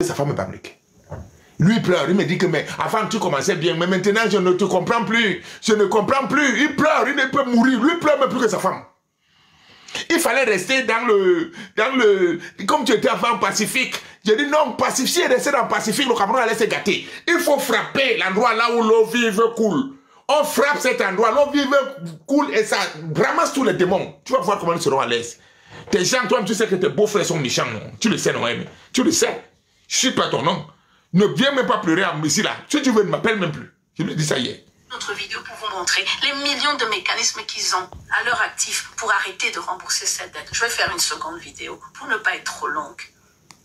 sa femme est fabriquée. Lui pleure, il me dit que mais avant tu commençais bien, mais maintenant je ne te comprends plus. Je ne comprends plus. Il pleure, il ne peut mourir. Lui pleure même plus que sa femme. Il fallait rester dans le comme tu étais avant Pacifique. J'ai dit non, Pacifique, rester dans le Pacifique, le Cameroun allait se gâter. Il faut frapper l'endroit là où l'eau vive coule. On frappe cet endroit, l'eau vive coule et ça ramasse tous les démons. Tu vas voir comment ils seront à l'aise. Tes gens, toi, tu sais que tes beaux-frères sont méchants, non? Tu le sais, non? Tu le sais. Je suis pas ton nom. Ne viens même pas pleurer ici là. Si tu veux, ne m'appelle même plus. Je lui ai dit ça hier. Notre vidéo pour vous montrer les millions de mécanismes qu'ils ont à leur actif pour arrêter de rembourser cette dette. Je vais faire une seconde vidéo pour ne pas être trop longue.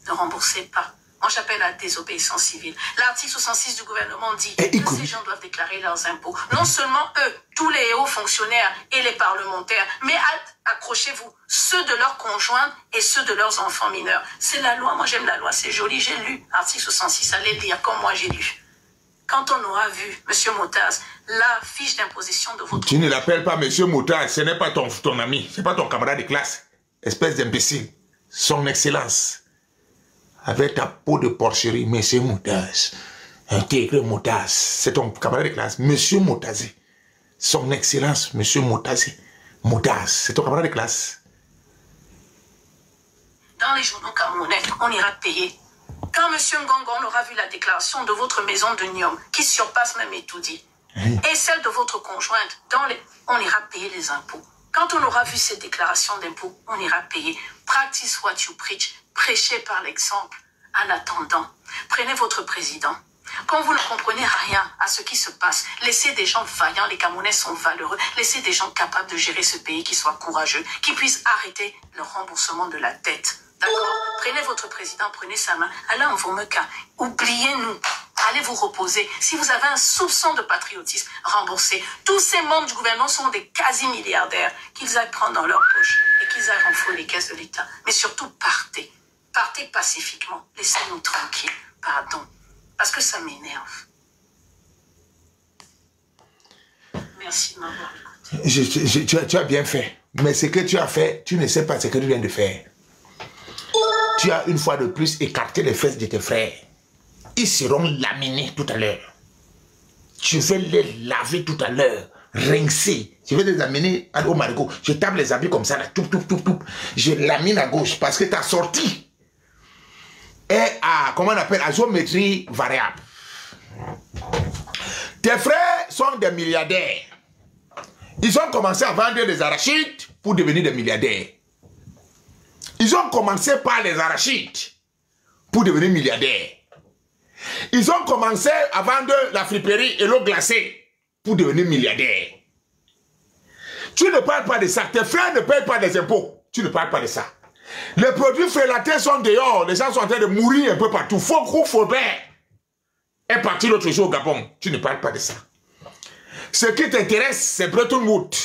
Ne remboursez pas. Moi, j'appelle à la désobéissance civile. L'article 66 du gouvernement dit que ces gens doivent déclarer leurs impôts. Non seulement eux, tous les hauts fonctionnaires et les parlementaires, mais accrochez-vous, ceux de leurs conjoints et ceux de leurs enfants mineurs. C'est la loi. Moi, j'aime la loi. C'est joli. J'ai lu article 66. Allez le lire comme moi, j'ai lu. Quand on aura vu, M. Motaz, la fiche d'imposition de votre... Tu ne l'appelles pas M. Motaz, ce n'est pas ton ami, ce n'est pas ton camarade de classe. Espèce d'imbécile. Son excellence. Avec ta peau de porcherie, M. Motaz. Intègre Motaz. C'est ton camarade de classe, M. Motazé. Son excellence, M. Motazé. Motaz, c'est ton camarade de classe. Dans les journaux camerounais, on ira payer. Quand M. Ngongon aura vu la déclaration de votre maison de Niom, qui surpasse même Etoudi, et celle de votre conjointe, on ira payer les impôts. Quand on aura vu ces déclarations d'impôts, on ira payer. Practice what you preach. Prêchez par l'exemple. En attendant, prenez votre président. Quand vous ne comprenez rien à ce qui se passe, laissez des gens vaillants, les Camerounais sont valeureux, laissez des gens capables de gérer ce pays qui soient courageux, qui puissent arrêter le remboursement de la dette. D'accord? Prenez votre président, prenez sa main, allez en Vomeka, oubliez-nous, allez vous reposer. Si vous avez un soupçon de patriotisme, remboursez. Tous ces membres du gouvernement sont des quasi-milliardaires, qu'ils aillent prendre dans leur poche et qu'ils aillent renflouer les caisses de l'État. Mais surtout, partez. Partez pacifiquement, laissez-nous tranquilles, pardon, parce que ça m'énerve. Merci de m'avoir écouté. Tu as bien fait, mais ce que tu as fait, tu ne sais pas ce que tu viens de faire. Tu as une fois de plus écarté les fesses de tes frères. Ils seront laminés tout à l'heure. Tu vais les laver tout à l'heure. Rincés. Je vais les amener au marigot. Je tape les habits comme ça. Là. Tout. Je lamine à gauche parce que ta sortie est à, comment on appelle, à géométrie variable. Tes frères sont des milliardaires. Ils ont commencé à vendre des arachides pour devenir des milliardaires. Ils ont commencé par les arachides pour devenir milliardaires. Ils ont commencé à vendre la friperie et l'eau glacée pour devenir milliardaires. Tu ne parles pas de ça. Tes frères ne payent pas des impôts. Tu ne parles pas de ça. Les produits frélatés sont dehors. Les gens sont en train de mourir un peu partout. Faubert est parti l'autre jour au Gabon. Tu ne parles pas de ça. Ce qui t'intéresse, c'est Bretton Woods.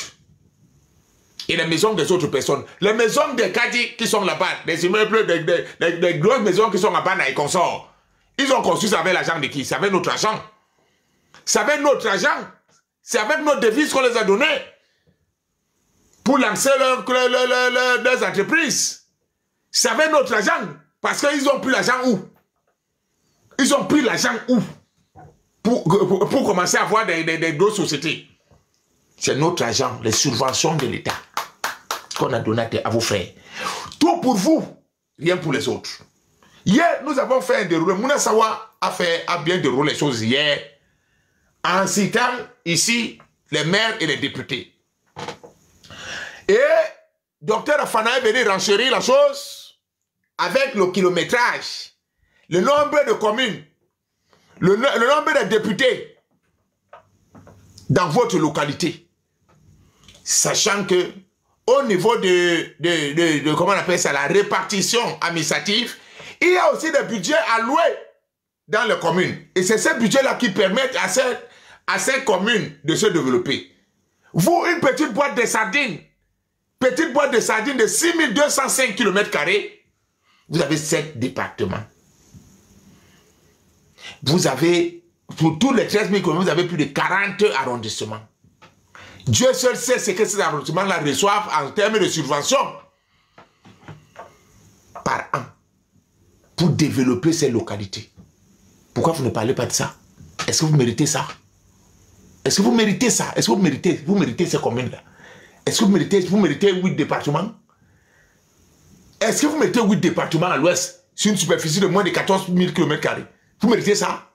Et les maisons des autres personnes. Les maisons des Kadi qui sont là-bas, des immeubles, des grosses maisons qui sont là-bas et consorts. Ils ont construit ça avec l'argent de qui? C'est avec notre argent. C'est avec notre argent. C'est avec nos devises qu'on les a données. Pour lancer leurs entreprises. C'est avec notre argent. Parce qu'ils ont pris l'argent où? Ils ont pris l'argent où? Pour commencer à avoir des grosses sociétés. C'est notre argent, les subventions de l'État qu'on a donné à vos frères. Tout pour vous, rien pour les autres. Hier, nous avons fait un déroulé. Mouna Sawa a bien déroulé les choses hier en citant ici les maires et les députés. Et Dr Afana est venu renchérir la chose avec le kilométrage, le nombre de communes, le nombre de députés dans votre localité. Sachant que au niveau de comment on appelle ça, la répartition administrative, il y a aussi des budgets alloués dans les communes. Et c'est ces budgets-là qui permettent à ces communes de se développer. Vous, une petite boîte de sardines de 6205 km², vous avez 7 départements. Vous avez, pour tous les 13 000 communes, vous avez plus de 40 arrondissements. Dieu seul sait ce que ces arrondissements-là reçoivent en termes de subventions par an pour développer ces localités. Pourquoi vous ne parlez pas de ça? Est-ce que vous méritez ça? Est-ce que vous méritez ça? Est-ce que vous méritez ces communes-là? Est-ce que vous méritez 8 départements? Est-ce que vous mettez 8 départements à l'ouest sur une superficie de moins de 14 000 km²? Vous méritez ça?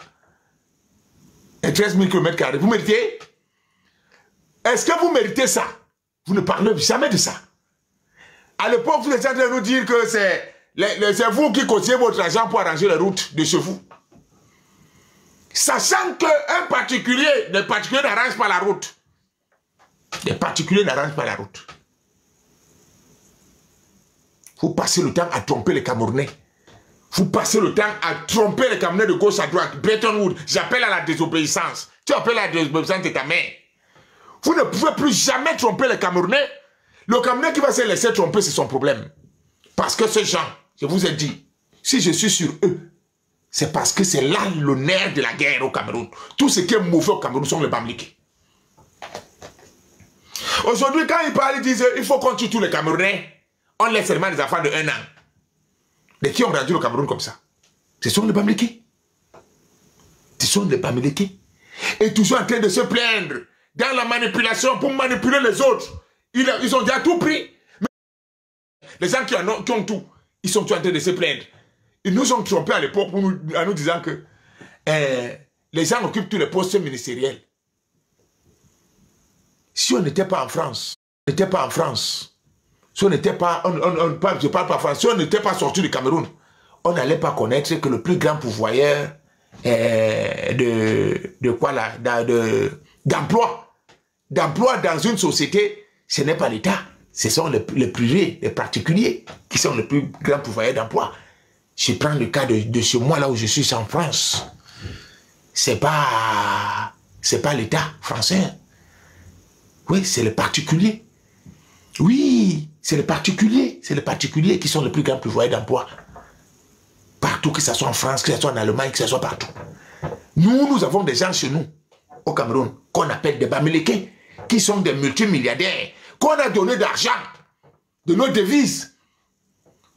Et 13 000 km², vous méritez? Est-ce que vous méritez ça? Vous ne parlez jamais de ça. À l'époque, vous êtes en train de nous dire que c'est vous qui continuez votre argent pour arranger les routes de chez vous. Sachant qu'un particulier, les particuliers n'arrangent pas la route. Les particuliers n'arrangent pas la route. Vous passez le temps à tromper les Camerounais. Vous passez le temps à tromper les Camerounais de gauche à droite. Bretton Woods, j'appelle à la désobéissance. Tu appelles à la désobéissance de ta mère. Vous ne pouvez plus jamais tromper les Camerounais. Le Camerounais qui va se laisser tromper, c'est son problème. Parce que ces gens, je vous ai dit, si je suis sur eux, c'est parce que c'est là le nerf de la guerre au Cameroun. Tout ce qui est mauvais au Cameroun sont les Bamileke. Aujourd'hui, quand ils parlent, ils disent il faut qu'on tue tous les Camerounais. On laisse seulement des enfants de 1 an. Mais qui ont rendu le Cameroun comme ça? Ce sont les Bamileke. Ce sont les Bamileke. Et toujours en train de se plaindre dans la manipulation pour manipuler les autres. Ils ont déjà tout pris. Mais les gens qui ont tout, ils sont tous en train de se plaindre. Ils nous ont trompés à l'époque en nous disant que les gens occupent tous les postes ministériels. Si on n'était pas en France, si on n'était pas, je parle pas français, si on n'était pas sorti du Cameroun, on n'allait pas connaître que le plus grand pourvoyeur d'emploi dans une société, ce n'est pas l'État, ce sont les privés, les particuliers qui sont les plus grands pourvoyeurs d'emploi. Je prends le cas de chez moi, là où je suis en France. C'est pas l'État français. Oui, c'est les particuliers. Oui, c'est les particuliers. C'est les particuliers qui sont les plus grands pourvoyeurs d'emploi. Partout, que ce soit en France, que ce soit en Allemagne, que ce soit partout. Nous avons des gens chez nous, au Cameroun, qu'on appelle des Bamileke, qui sont des multimilliardaires, qu'on a donné d'argent, de nos devises,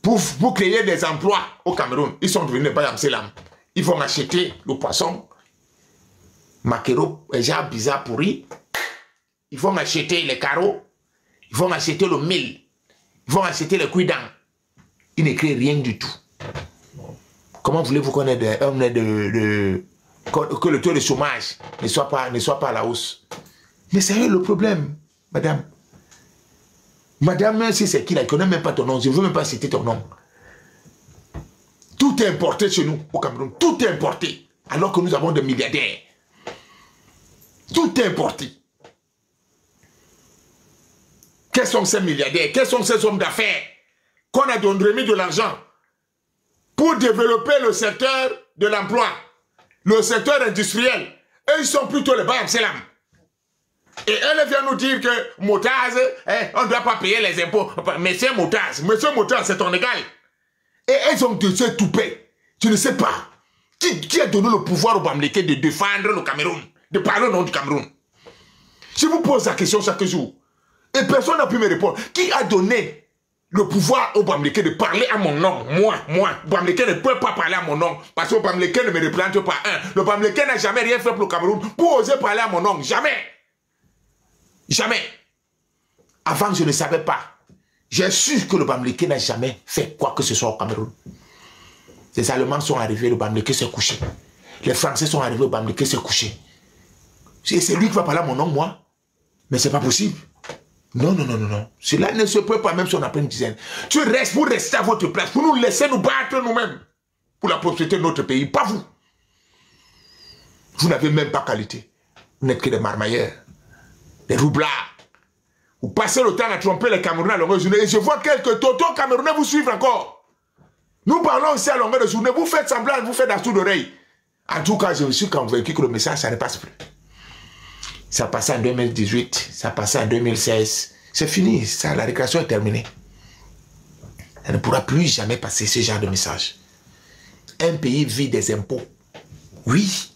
pour créer des emplois au Cameroun. Ils sont devenus pas Yamselam. Ils vont acheter le poisson, maquereau, déjà bizarre pourri. Ils vont acheter les carreaux. Ils vont acheter le mil. Ils vont acheter les cuidants. Ils ne créent rien du tout. Comment voulez-vous qu'on ait que le taux de chômage ne soit pas à la hausse? Mais c'est le problème, madame. Madame, si c'est qui là, je ne connais même pas ton nom, je ne veux même pas citer ton nom. Tout est importé chez nous, au Cameroun. Tout est importé, alors que nous avons des milliardaires. Tout est importé. Quels sont ces milliardaires? Quels sont ces hommes d'affaires qu'on a remis de l'argent pour développer le secteur de l'emploi, le secteur industriel? Eux, ils sont plutôt les Bayam-Selam. Et elle vient nous dire que Motaz, on ne doit pas payer les impôts. Monsieur Motaz, c'est ton égal. Et elles ont de se touper. Je ne sais pas. Qui a donné le pouvoir aux Bamileke de défendre le Cameroun, de parler au nom du Cameroun? Je vous pose la question chaque jour. Et personne n'a pu me répondre. Qui a donné le pouvoir aux Bamileke de parler à mon nom? Moi. Bamileke ne peut pas parler à mon nom. Parce que le Bamileke ne me représente pas. Le Bamileke n'a jamais rien fait pour le Cameroun pour oser parler à mon nom. Jamais. Jamais. Avant, je ne savais pas. J'ai su que le Bamileke n'a jamais fait quoi que ce soit au Cameroun. Les Allemands sont arrivés, le Bamileke s'est couché. Les Français sont arrivés, le Bamileke s'est couché. C'est lui qui va parler à mon nom, moi. Mais c'est pas possible. Non. Cela ne se peut pas, même si on a pris une dizaine. Tu restes pour rester à votre place, pour nous laisser nous battre nous-mêmes. Pour la prospérité de notre pays, pas vous. Vous n'avez même pas qualité. Vous n'êtes que des marmailleurs. Des roublards. Vous passez le temps à tromper les Camerounais à longueur de journée. Et je vois quelques tontons Camerounais vous suivre encore. Nous parlons aussi à longueur de journée. Vous faites semblant, vous faites la sourde oreille. En tout cas, je suis convaincu que le message, ça ne passe plus. Ça passait en 2018, ça passait en 2016. C'est fini, ça, la récréation est terminée. Ça ne pourra plus jamais passer ce genre de message. Un pays vit des impôts. Oui.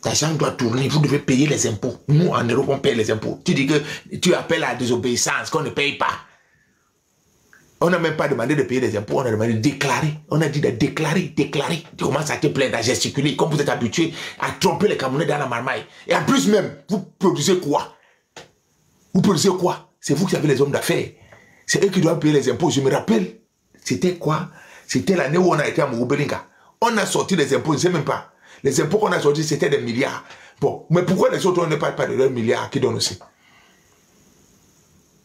L'argent doit tourner, vous devez payer les impôts. Nous, en Europe, on paye les impôts. Tu dis que tu appelles à la désobéissance, qu'on ne paye pas. On n'a même pas demandé de payer des impôts, on a demandé de déclarer. On a dit de déclarer. Tu commences à te plaindre, à gesticuler, comme vous êtes habitué à tromper les Camerounais dans la marmaille. Et en plus même, vous produisez quoi? Vous produisez quoi? C'est vous qui avez les hommes d'affaires. C'est eux qui doivent payer les impôts. Je me rappelle, c'était quoi? C'était l'année où on a été à Mourou-Belinga. On a sorti les impôts, je ne sais même pas. Les impôts qu'on a sortis, c'était des milliards. Bon, mais pourquoi les autres, on ne parle pas de leurs milliards qui donnent aussi?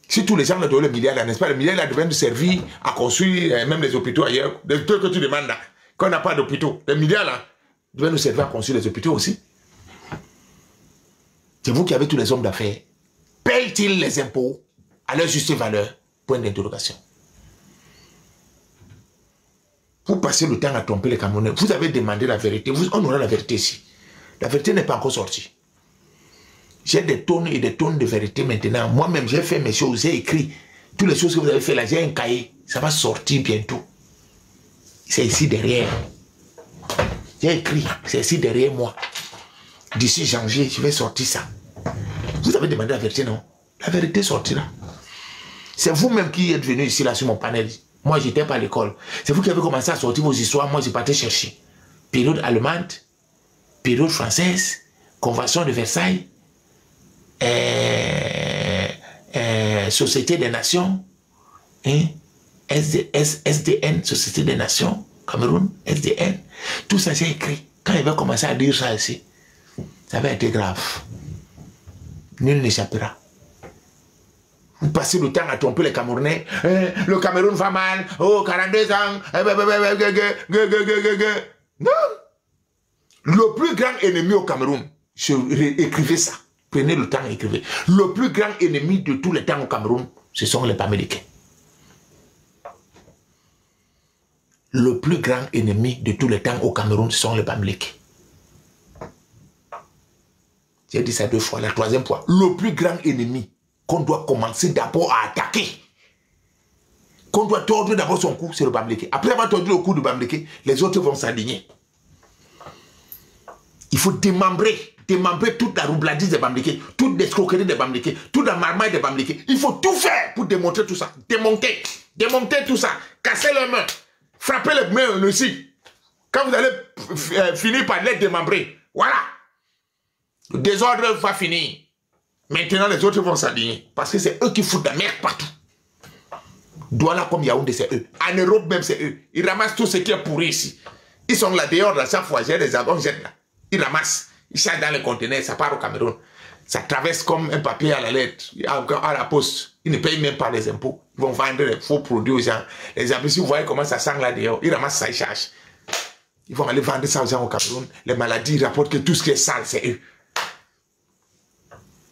Si tous les gens ne donnent le milliard, n'est-ce pas? Le milliard, là, devait nous servir à construire même les hôpitaux ailleurs. Les trucs que tu demandes là, qu'on n'a pas d'hôpitaux. Les milliards, là, devaient nous servir à construire les hôpitaux aussi. C'est vous qui avez tous les hommes d'affaires. Payent-ils les impôts à leur juste valeur? Point d'interrogation. Vous passez le temps à tromper les Camerounais. Vous avez demandé la vérité. On aura la vérité ici. La vérité n'est pas encore sortie. J'ai des tonnes et des tonnes de vérité maintenant. Moi-même, j'ai fait mes choses, j'ai écrit. Toutes les choses que vous avez fait là, j'ai un cahier. Ça va sortir bientôt. C'est ici derrière. J'ai écrit, c'est ici derrière moi. D'ici janvier, je vais sortir ça. Vous avez demandé la vérité, non? La vérité sortira. C'est vous-même qui êtes venu ici là sur mon panel. Moi, je n'étais pas à l'école. C'est vous qui avez commencé à sortir vos histoires. Moi, je partais chercher. Période allemande, période française, Convention de Versailles, Société des Nations, hein? SDN, Société des Nations, Cameroun, SDN. Tout ça, j'ai écrit. Quand il va commencer à dire ça ici, ça va être grave. Nul n'échappera. Vous passez le temps à tromper les Camerounais. Le Cameroun va mal. Oh, 42 ans. Non. Le plus grand ennemi au Cameroun, écrivez ça. Prenez le temps et écrivez. Le plus grand ennemi de tous les temps au Cameroun, ce sont les Pamelicains. Le plus grand ennemi de tous les temps au Cameroun, ce sont les Pamelicains. J'ai dit ça 2 fois, la 3e fois. Le plus grand ennemi qu'on doit commencer d'abord à attaquer, qu'on doit tordre d'abord son cou, c'est le Bamileke. Après avoir tordu le cou du Bamileke, les autres vont s'indigner. Il faut démembrer toute la roubladise des Bamileke, toute l'escroquerie des Bamileke, toute la marmaille des Bamileke. Il faut tout faire pour démontrer tout ça. Démonter tout ça. Casser les mains. Frapper les mains aussi. Quand vous allez finir par les démembrer, voilà. Le désordre va finir. Maintenant, les autres vont s'indigner. Parce que c'est eux qui foutent la merde partout. Douala comme Yaoundé, c'est eux. En Europe même, c'est eux. Ils ramassent tout ce qui est pourri ici. Ils sont là dehors, là, chaque fois, j'ai des avions, jette là. Ils ramassent. Ils chargent dans les conteneurs, ça part au Cameroun. Ça traverse comme un papier à la lettre, à la poste. Ils ne payent même pas les impôts. Ils vont vendre les faux produits aux gens. Les imbéciles, vous voyez comment ça sent là dehors. Ils ramassent ça, ils chargent. Ils vont aller vendre ça aux gens au Cameroun. Les maladies ils rapportent que tout ce qui est sale, c'est eux.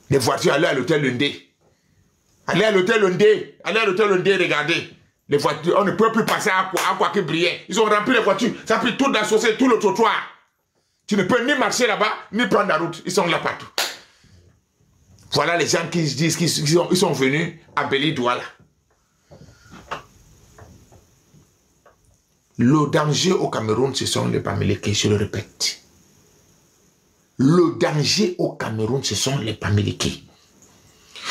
Les voitures, allez à l'hôtel Lundé. Allez à l'hôtel Lundé. Allez à l'hôtel Lundé, regardez. Les voitures, on ne peut plus passer à quoi qui brillait. Ils ont rempli les voitures. Ça a pris toute la société, tout le trottoir. Tu ne peux ni marcher là-bas, ni prendre la route. Ils sont là partout. Voilà les gens qui disent qu'ils sont venus à Beli-Douala. Le danger au Cameroun, ce sont les Pamelicains, je le répète. Le danger au Cameroun, ce sont les Pamelicains.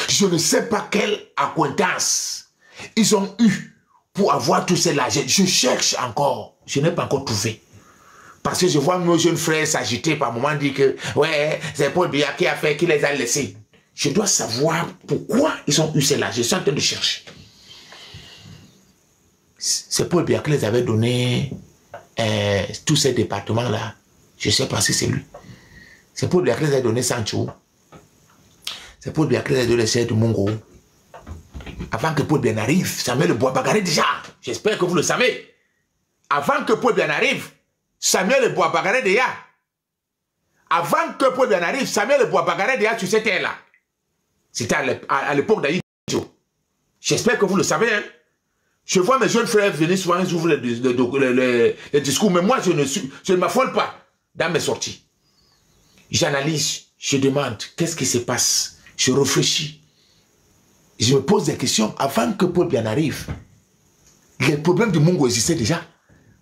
Je ne sais pas quelle acquaintance ils ont eu pour avoir tous ces largeurs. Je cherche encore. Je n'ai pas encore trouvé. Parce que je vois nos jeunes frères s'agiter par moment, dire que ouais, c'est Paul Biya qui a fait, qui les a laissés. Je dois savoir pourquoi ils ont eu ces largeurs. Je suis en train de chercher. C'est Paul Biya qui les avait donné tous ces départements-là. Je ne sais pas si c'est lui. C'est Paul Biya qui les a donné Sancho. C'est Paul Biya qui les a donné les de Mongo. Avant que Paul Biya n'arrive, Samuel Le Bois-Bagaré déjà. J'espère que vous le savez. Avant que Paul Biya n'arrive, Samuel Le Bois-Bagaré déjà. Avant que Paul Biya n'arrive, Samuel Le Bois-Bagaré déjà sur cette terre-là. C'était à l'époque d'Aïdjo. J'espère que vous le savez. Hein? Je vois mes jeunes frères venir souvent, ils ouvrent les discours, mais moi, je ne m'affole pas dans mes sorties. J'analyse, je demande, qu'est-ce qui se passe? Je réfléchis. Je me pose des questions avant que Paul Biya n'arrive. Les problèmes du Mongo existaient déjà.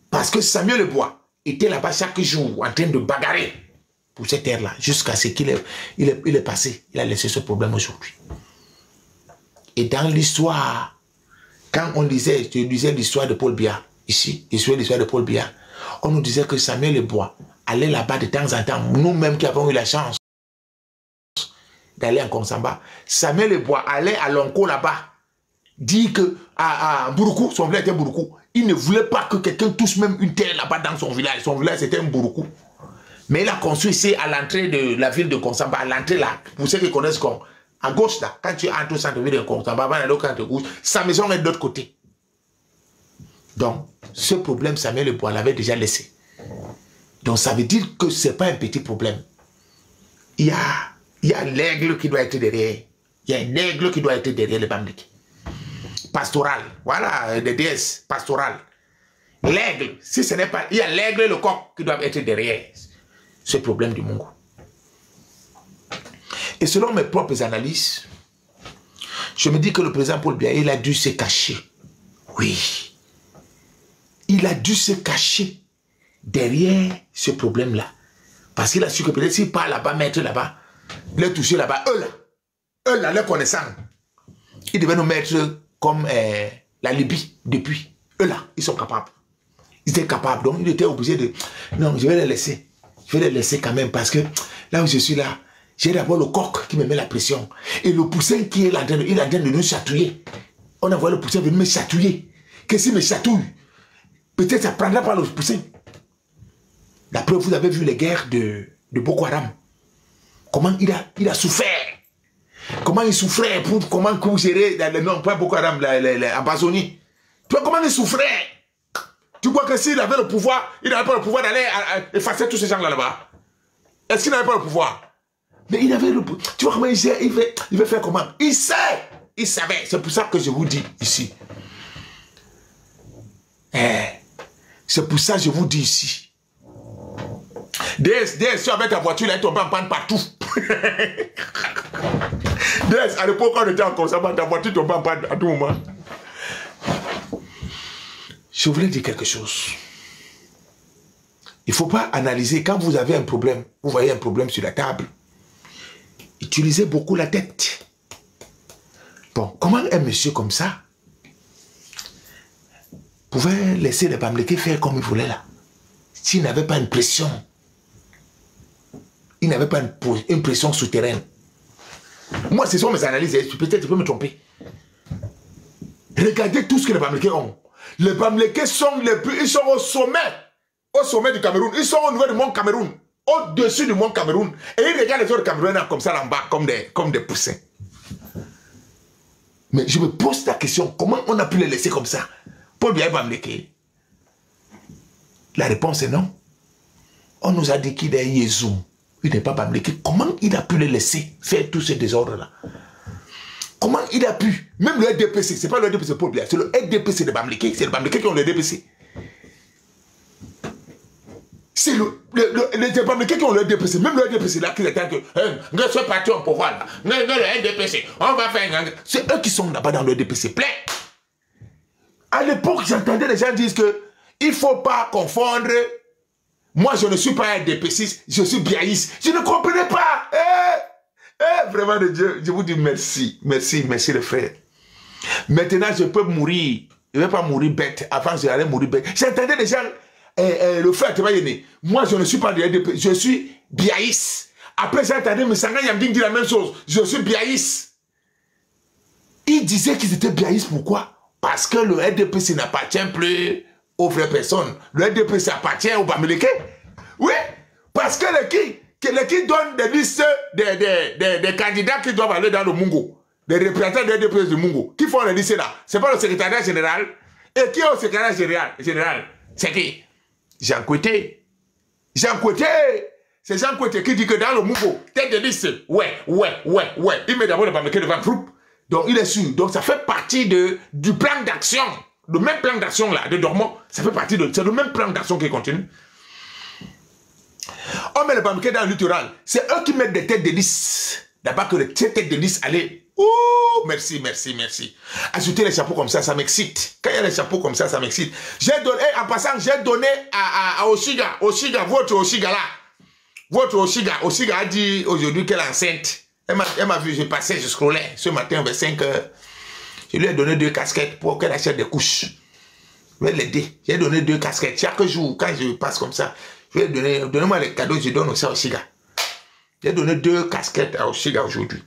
Parce que Samuel Le Bois était là-bas chaque jour en train de bagarrer pour cette terre-là, jusqu'à ce qu'il est passé. Il a laissé ce problème aujourd'hui. Et dans l'histoire Quand on disait, je disais l'histoire de Paul Biya, ici, l'histoire de Paul Biya, on nous disait que Samuel Lebois allait là-bas de temps en temps, nous-mêmes qui avons eu la chance d'aller en Konsamba, Samuel Lebois allait à Lonko là-bas, dit que à Mbouroukou, son village était Mbouroukou, il ne voulait pas que quelqu'un touche même une terre là-bas dans son village c'était un Mbouroukou. Mais il a construit ici à l'entrée de la ville de Konsamba, à l'entrée là, pour ceux qui connaissent comme à gauche là, quand tu entres au centre-ville de Konsamba, avant d'aller au camp de gauche, sa maison est de l'autre côté. Donc, ce problème, Samuel Lebois l'avait déjà laissé. Donc, ça veut dire que ce n'est pas un petit problème. Il y a l'aigle qui doit être derrière. Il y a un aigle qui doit être derrière le Bambileke. Pastoral. Voilà, des déesses pastorales. L'aigle, si ce n'est pas... Il y a l'aigle et le coq qui doivent être derrière ce problème du Mungu. Et selon mes propres analyses, je me dis que le président Paul Biya, il a dû se cacher. Oui. Il a dû se cacher derrière ce problème-là. Parce qu'il a su que peut-être s'il part là-bas, mettre là-bas, les toucher là-bas, eux là, les connaissants, ils devaient nous mettre comme la Libye depuis. Eux là, ils sont capables. Ils étaient capables, donc ils étaient obligés de... Non, je vais les laisser. Je vais les laisser quand même parce que là où je suis là, j'ai d'abord le coq qui me met la pression. Et le poussin qui est là, il est en train de nous chatouiller. On a vu le poussin venir me chatouiller. Que s'il me chatouille, peut-être ça ne prendra pas le poussin. D'après vous avez vu les guerres de Boko Haram. Comment il a souffert. Comment il souffrait pour comment gérer, non pas Boko Haram, la Amazonie. Tu vois comment il souffrait. Tu vois que s'il avait le pouvoir, il n'avait pas le pouvoir d'aller effacer tous ces gens là-bas. Est-ce qu'il n'avait pas le pouvoir? Mais il avait le pouvoir. Tu vois comment il veut faire comment? Il sait. Il savait. C'est pour ça que je vous dis ici. C'est pour ça que je vous dis ici. DS, avec ta voiture, elle est tombée en panne partout. DS, à l'époque, quand on était en consommation, ta voiture tombait en panne à tout moment. Je voulais dire quelque chose. Il ne faut pas analyser. Quand vous avez un problème, vous voyez un problème sur la table, utilisez beaucoup la tête. Bon, comment un monsieur comme ça pouvait laisser les Bambileke faire comme il voulait là? S'il n'avait pas une pression, il n'avait pas une pression souterraine. Moi, ce sont mes analyses. Peut-être je peux me tromper. Regardez tout ce que les Bambileke ont. Les Bambileke sont ils sont au sommet du Cameroun. Ils sont au niveau du mont Cameroun, au-dessus du mont Cameroun. Et ils regardent les autres Camerounais comme ça en bas, comme des poussins. Mais je me pose la question, comment on a pu les laisser comme ça? Paul Biya Bambileke. La réponse est non. On nous a dit qu'il est Yézou. Il n'est pas Bambileke. Comment il a pu les laisser faire tous ces désordres-là? Comment il a pu? Même le RDPC, c'est pas le RDPC Paul Biya, c'est le RDPC de Bambileke. C'est le Bambileke qui ont le RDPC. C'est les Bambileke qui ont le RDPC. Même le RDPC là qui attend que nous sommes partis au pouvoir là. Le RDPC, on va faire. C'est eux qui sont là-bas dans le RDPC. Plein. À l'époque, j'entendais les gens dire que il ne faut pas confondre. Moi, je ne suis pas un RDPC, je suis biaïste. Je ne comprenais pas. Vraiment de Dieu, je vous dis merci. Merci, merci les frères. Maintenant, je peux mourir. Je ne vais pas mourir bête. Avant, j'allais mourir bête. J'entendais les gens, le frère Tebayene. Moi, je ne suis pas de RDPC, je suis biaïste. Après, j'entendais M. Sanga Yamding dire la même chose. Je suis biaïste. Ils disaient qu'ils étaient biaïstes. Pourquoi? Parce que le RDPC n'appartient plus aux vraies personnes. Le RDPC appartient aux Bambileke. Oui, parce que les qui donnent des listes des candidats qui doivent aller dans le Mungu, des représentants du RDPC du Mungu, qui font les listes là. Ce n'est pas le secrétariat général. Et qui est au secrétariat général? C'est qui? Jean Koueté. Jean Koueté. C'est Jean Koueté qui dit que dans le Mungu, tête de liste, ouais. Il met d'abord le Bambileke devant le groupe. Donc il est sûr. Donc ça fait partie du plan d'action. Le même plan d'action là, de Dormant, ça fait partie c'est le même plan d'action qui continue. On met les Bambileke dans le littoral. C'est eux qui mettent des têtes de liste. D'abord que les têtes de liste allaient. Ouh, merci. Ajouter les chapeaux comme ça m'excite. Quand il y a les chapeaux comme ça m'excite. J'ai donné, en passant, j'ai donné à Oshiga, votre Oshiga là. Votre Oshiga a dit aujourd'hui qu'elle est enceinte. Elle m'a vu, j'ai passé, je scrollais ce matin vers 5 heures. Je lui ai donné 2 casquettes pour qu'elle achète des couches. Je vais l'aider. J'ai donné 2 casquettes. Chaque jour, quand je passe comme ça, je vais donner, donnez-moi les cadeaux, je donne aussi à Oshiga. J'ai donné 2 casquettes à Oshiga aujourd'hui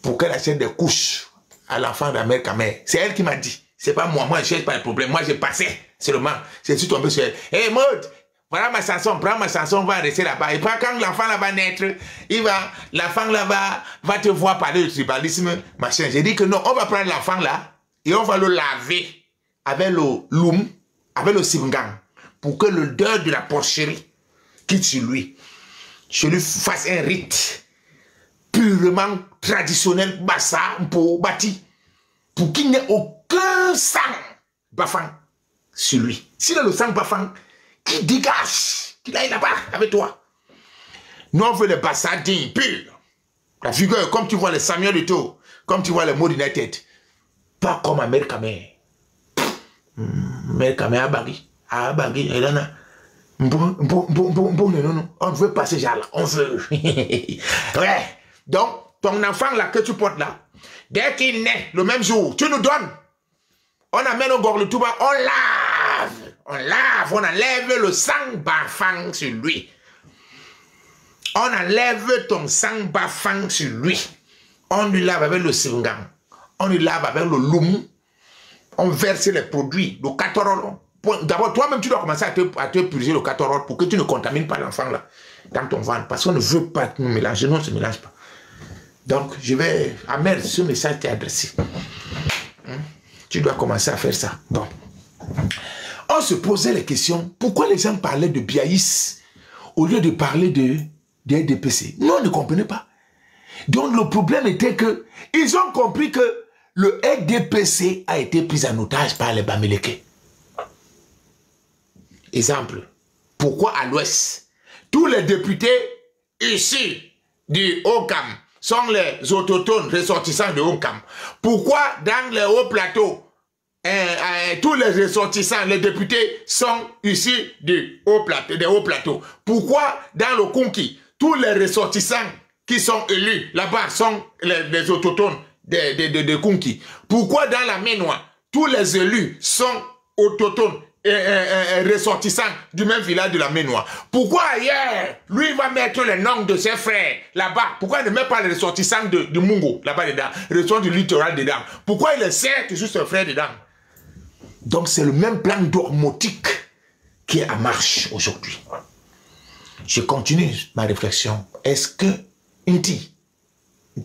pour qu'elle achète des couches à l'enfant d'Amère Kamé. C'est elle qui m'a dit. C'est pas moi. Moi, je cherche pas de problème. Moi, j'ai passé seulement. Je suis tombé sur elle. Hé, Maud, voilà ma chanson. Prends ma chanson, on va rester là-bas. Et puis, quand l'enfant là va naître, l'enfant là va te voir parler de tribalisme, machin. J'ai dit que non, on va prendre l'enfant là et on va le laver avec le loum, avec le simgang, pour que l'odeur de la porcherie quitte sur lui. Je lui fasse un rite purement traditionnel, bassa, pour bâti, pour qu'il n'y ait aucun sang bafang sur lui. S'il a le sang bafang, qu'il dégage, qu'il aille là-bas avec toi. Nous, on veut les bassas dignes, purs. La figure, comme tu vois les Samuel Eto'o, comme tu vois les Maud United, pas comme Amère Kamé. Amère Kamé a bagui, et là, bon, non, on veut pas ce genre-là, on veut. Ouais. Donc, ton enfant là que tu portes là, dès qu'il naît, le même jour, tu nous donnes. On amène au Gorle-Touba, on enlève le sang bafang sur lui. On enlève ton sang bafang sur lui. On lui lave avec le singam. On lui lave avec le loum. On verse les produits, le catorol. D'abord, toi-même, tu dois commencer à te purger le catorol pour que tu ne contamines pas l'enfant là dans ton ventre. Parce qu'on ne veut pas nous mélanger. Non, on ne se mélange pas. Donc, je vais... Amère, ce message t'est adressé. Tu dois commencer à faire ça. Bon. On se posait les questions. Pourquoi les gens parlaient de Biaïs au lieu de parler de RDPC? Non, on ne comprenait pas. Donc, le problème était que ils ont compris que le RDPC a été pris en otage par les Bamileke. Exemple. Pourquoi à l'ouest, tous les députés ici du Haut-Cam sont les autochtones ressortissants de Haut-Cam? Pourquoi dans les hauts plateaux, tous les ressortissants, les députés sont ici des hauts plateaux? Pourquoi dans le Kunki, tous les ressortissants qui sont élus là-bas sont les autochtones de Kunki? Pourquoi dans la Ménois, tous les élus sont autochtones ressortissants du même village de la Ménois? Pourquoi ailleurs, lui va mettre les noms de ses frères là-bas? Pourquoi il ne met pas les ressortissants du Mungo là-bas dedans, les ressortissants du littoral dedans? Pourquoi il les sert toujours ses frères dedans? Donc c'est le même plan dogmatique qui est en marche aujourd'hui. Je continue ma réflexion. Est-ce que Inti,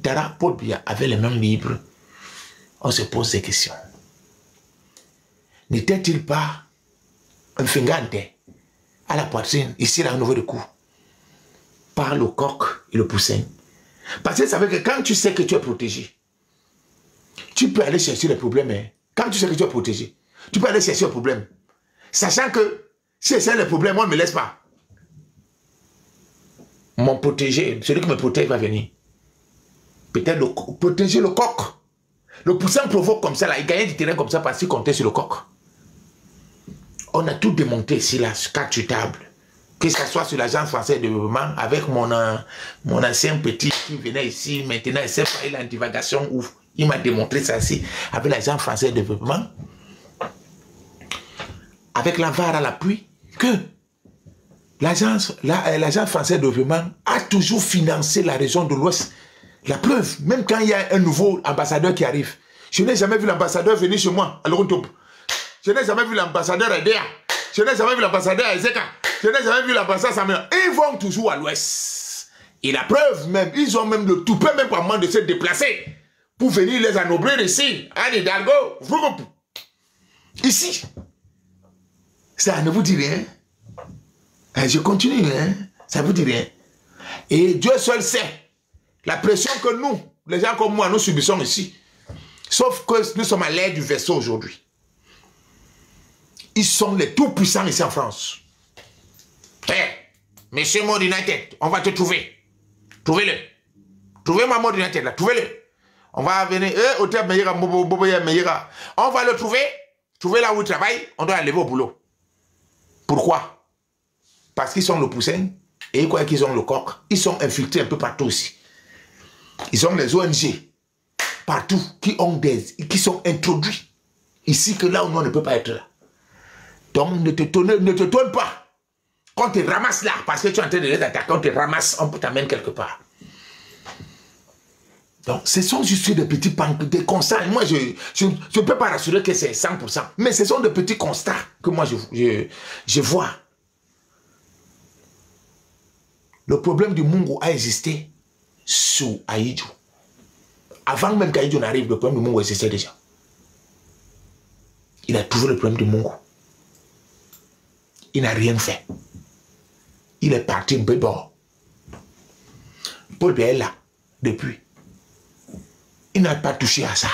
Tara Podbia avait les mêmes livres? On se pose ces questions. N'était-il pas un fingante à la poitrine, ici là, au niveau du cou, par le coq et le poussin? Parce que ça veut dire que quand tu sais que tu es protégé, tu peux aller chercher les problèmes. Hein. Quand tu sais que tu es protégé, tu peux aller chercher le problème. Sachant que si c'est le problème, on ne me laisse pas. Mon protégé, celui qui me protège va venir. Peut-être protéger le coq. Le poussin provoque comme ça, là, il gagne du terrain comme ça parce qu'il comptait sur le coq. On a tout démonté ici, là, sur 4 tables. Que ce soit sur l'Agence française de développement, avec mon ancien petit qui venait ici, maintenant, il sait pas, il a une divagation ouf. Il m'a démontré ça ici, avec l'Agence française de développement. Avec la VAR à l'appui, que l'Agence française de développement a toujours financé la région de l'Ouest. La preuve, même quand il y a un nouveau ambassadeur qui arrive, je n'ai jamais vu l'ambassadeur venir chez moi à l'Europe. Je n'ai jamais vu l'ambassadeur Edea. Je n'ai jamais vu l'ambassadeur Ezeka. Je n'ai jamais vu l'ambassadeur Samuel. Ils vont toujours à l'Ouest. Et la preuve même, ils ont même le toupet même pas moins de se déplacer pour venir les ennoblir ici, à Hidalgo, ici. Ça ne vous dit rien. Je continue, hein. Ça ne vous dit rien. Et Dieu seul sait la pression que nous, les gens comme moi, nous subissons ici. Sauf que nous sommes à l'aide du vaisseau aujourd'hui. Ils sont les tout puissants ici en France. Monsieur Maud United, on va te trouver. Trouvez-le. Trouvez-moi Maud United là, trouvez-le. On va venir, on va le trouver. Trouver là où il travaille, on doit aller au boulot. Pourquoi? Parce qu'ils sont le poussin et quoi qu'ils ont le coq. Ils sont infiltrés un peu partout aussi. Ils ont les ONG partout qui sont introduits. Ici que là où on ne peut pas être là. Donc ne te tourne pas. Quand on te ramasse là, parce que tu es en train de les attaquer, on te ramasse, on t'amène quelque part. Donc ce sont juste des petits des constats. Moi je ne peux pas rassurer que c'est 100%. Mais ce sont des petits constats que moi je vois. Le problème du Mungu a existé sous Ahidjo. Avant même qu'Ahidjo n'arrive, le problème du Mungu existait déjà. Il a toujours le problème du Mungu. Il n'a rien fait. Il est parti un peu bord. Paul Biya est là, depuis. Il n'a pas touché à ça.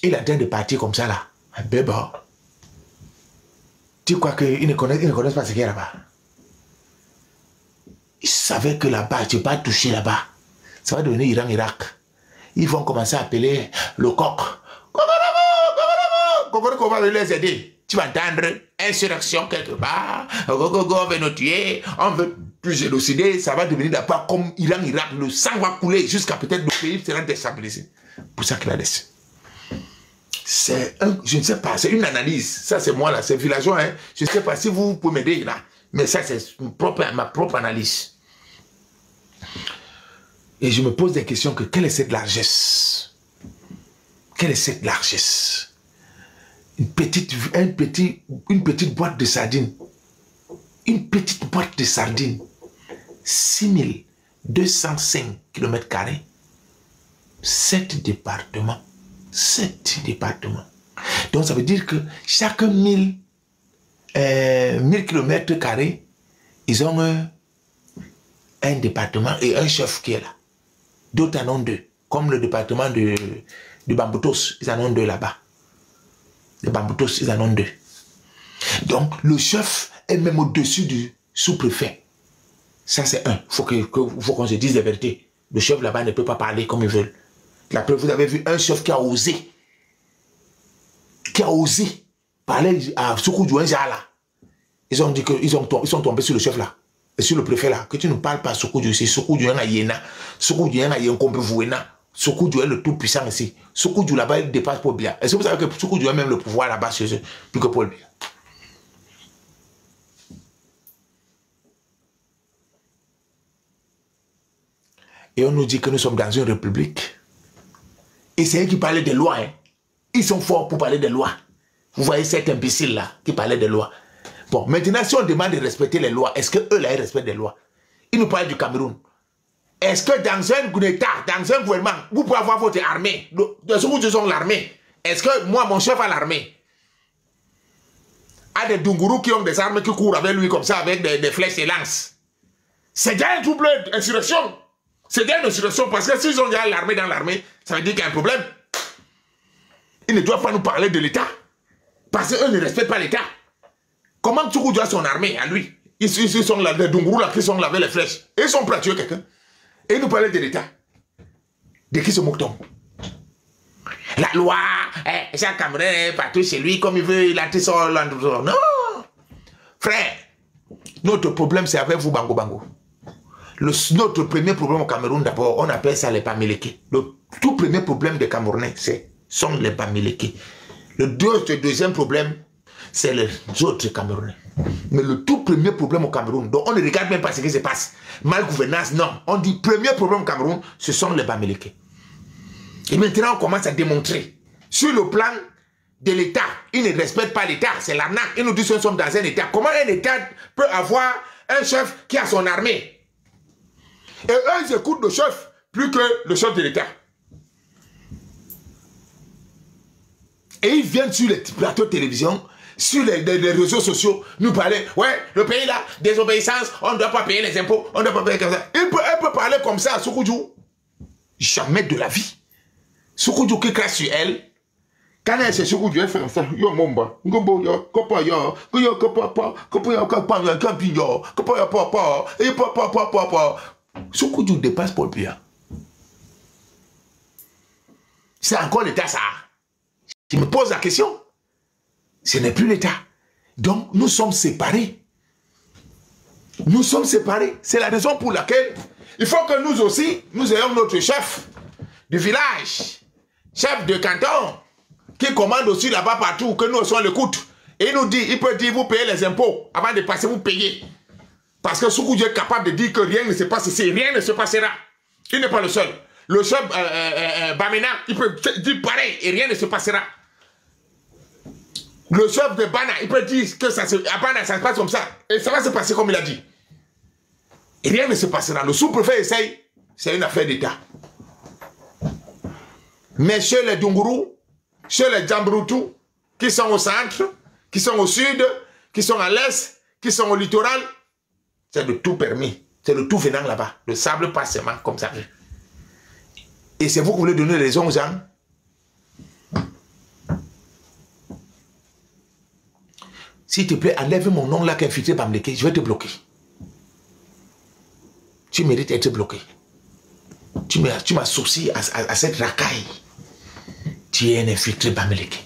Il est en train de partir comme ça là, un peu bord. Tu crois qu'ils ne connaissent pas ce qu'il y a là-bas? Ils savaient que là-bas, tu n'as pas touché là-bas. Ça va devenir Iran-Irak. Ils vont commencer à appeler le coq. Comment va les aider? Tu vas entendre insurrection quelque part. On veut nous tuer. On veut plus génocider. Ça va devenir d'abord comme Iran-Irak. Le sang va couler jusqu'à peut-être le pays sera déstabilisé. Pour ça qu'il a laissé. C'est je ne sais pas, c'est une analyse. Ça, c'est moi là, c'est villageois. Hein. Je ne sais pas si vous pouvez m'aider là. Mais ça, c'est ma propre analyse. Et je me pose des questions que quelle est cette largesse? Quelle est cette largesse? Une petite boîte de sardines. Une petite boîte de sardines. 6205 km². 7 départements. 7 départements. Donc ça veut dire que chaque 1000 km², ils ont un département et un chef qui est là. D'autres en ont 2. Comme le département de Bamboutos, ils en ont 2 là-bas. Les Bamboutos, ils en ont 2. Donc, le chef est même au-dessus du sous-préfet. Ça, c'est un. Il faut qu'on se dise la vérité. Le chef là-bas ne peut pas parler comme il veut. La preuve, vous avez vu un chef qui a osé. Parler à Soukoudjou là. Ils ont dit qu'ils sont tombés sur le chef là. Et sur le préfet là. Que tu ne parles pas à Soukoudjou ici. Soukoudjou a yéna. Soukoudjou a yéna qu'on peut vouéna. Soukoudjou est le tout puissant ici. Soukoudjou là-bas, il dépasse Paul Biya. Est-ce que vous savez que Soukoudjou a même le pouvoir là-bas chez eux, plus que Paul Biya? Et on nous dit que nous sommes dans une république. Et c'est eux qui parlaient des lois. Hein. Ils sont forts pour parler des lois. Vous voyez cet imbécile-là qui parlait des lois. Bon, maintenant, si on demande de respecter les lois, est-ce qu'eux, là, ils respectent les lois? Ils nous parlent du Cameroun. Est-ce que dans un État, dans un gouvernement, vous pouvez avoir votre armée? De ce que sont l'armée. Est-ce que moi, mon chef a l'armée? A des Dungourous qui ont des armes qui courent avec lui comme ça, avec des flèches et lances. C'est déjà une double insurrection. C'est déjà une insurrection parce que s'ils ont déjà l'armée dans l'armée, ça veut dire qu'il y a un problème. Ils ne doivent pas nous parler de l'État. Parce qu'eux ne respectent pas l'État. Comment Tchoukoudou a son armée à lui? Ils sont là, les Dungourous là qui sont là avec les flèches. Et ils sont prêts à tuer quelqu'un. Et ils nous parlaient de l'État. De qui se moque-t-on? La loi, Jean Cameroun est partout chez lui comme il veut, il a tout son... Non! Frère, notre problème c'est avec vous, Bango Bango. Notre premier problème au Cameroun, d'abord, on appelle ça les Bamileke. Le tout premier problème des Camerounais, sont les Bamileke. Le deuxième problème, c'est les autres Camerounais. Mais le tout premier problème au Cameroun, donc on ne regarde même pas ce qui se passe. Mal gouvernance, non. On dit premier problème au Cameroun, ce sont les Bamileke. Et maintenant, on commence à démontrer. Sur le plan de l'État, ils ne respectent pas l'État, c'est l'arnaque. Ils nous disent que nous sommes dans un État. Comment un État peut avoir un chef qui a son armée? Et eux, ils écoutent le chef plus que le chef de l'État. Et ils viennent sur les plateaux de télévision, sur les réseaux sociaux, nous parler, ouais, le pays là, désobéissance, on ne doit pas payer les impôts, on ne doit pas payer comme ça. Elle peut parler comme ça à Soukoudjou. Jamais de la vie. Soukoudjou qui crache sur elle, quand elle se Soukoudjou, elle fait comme ça, yo momba, ngombo yo, kopa yo, yo kopa yo, kopa yo, kampi yo, kopa yo, papa, et papa. Soukoudjou dépasse Paul Biya. C'est encore l'État ça. Je me pose la question. Ce n'est plus l'État. Donc, nous sommes séparés. Nous sommes séparés. C'est la raison pour laquelle il faut que nous aussi, nous ayons notre chef. du village, chef de canton, qui commande aussi là-bas partout, que nous aussi on l'écoute. Et il nous dit, il peut dire, vous payez les impôts, avant de passer, vous payez. Parce que Soukoudjou est capable de dire que rien ne se passe ici, rien ne se passera. Il n'est pas le seul. Le chef Bamena, il peut dire pareil, et rien ne se passera. Le chef de Bana, il peut dire que à Bana, ça se passe comme ça. Et ça va se passer comme il a dit. Et rien ne se passera. Le sous-préfet essaye, c'est une affaire d'État. Mais chez les Dunguru, chez les Djambroutou, qui sont au centre, qui sont au sud, qui sont à l'est, qui sont au littoral, c'est de tout permis. C'est de tout venant là-bas. Le sable passe seulement comme ça. Et c'est vous qui voulez donner raison aux gens. S'il te plaît, enlève mon nom là qui est infiltré par Mleke, je vais te bloquer. Tu mérites d'être bloqué. Tu m'associes à cette racaille. Tu es un infiltré par Mleke.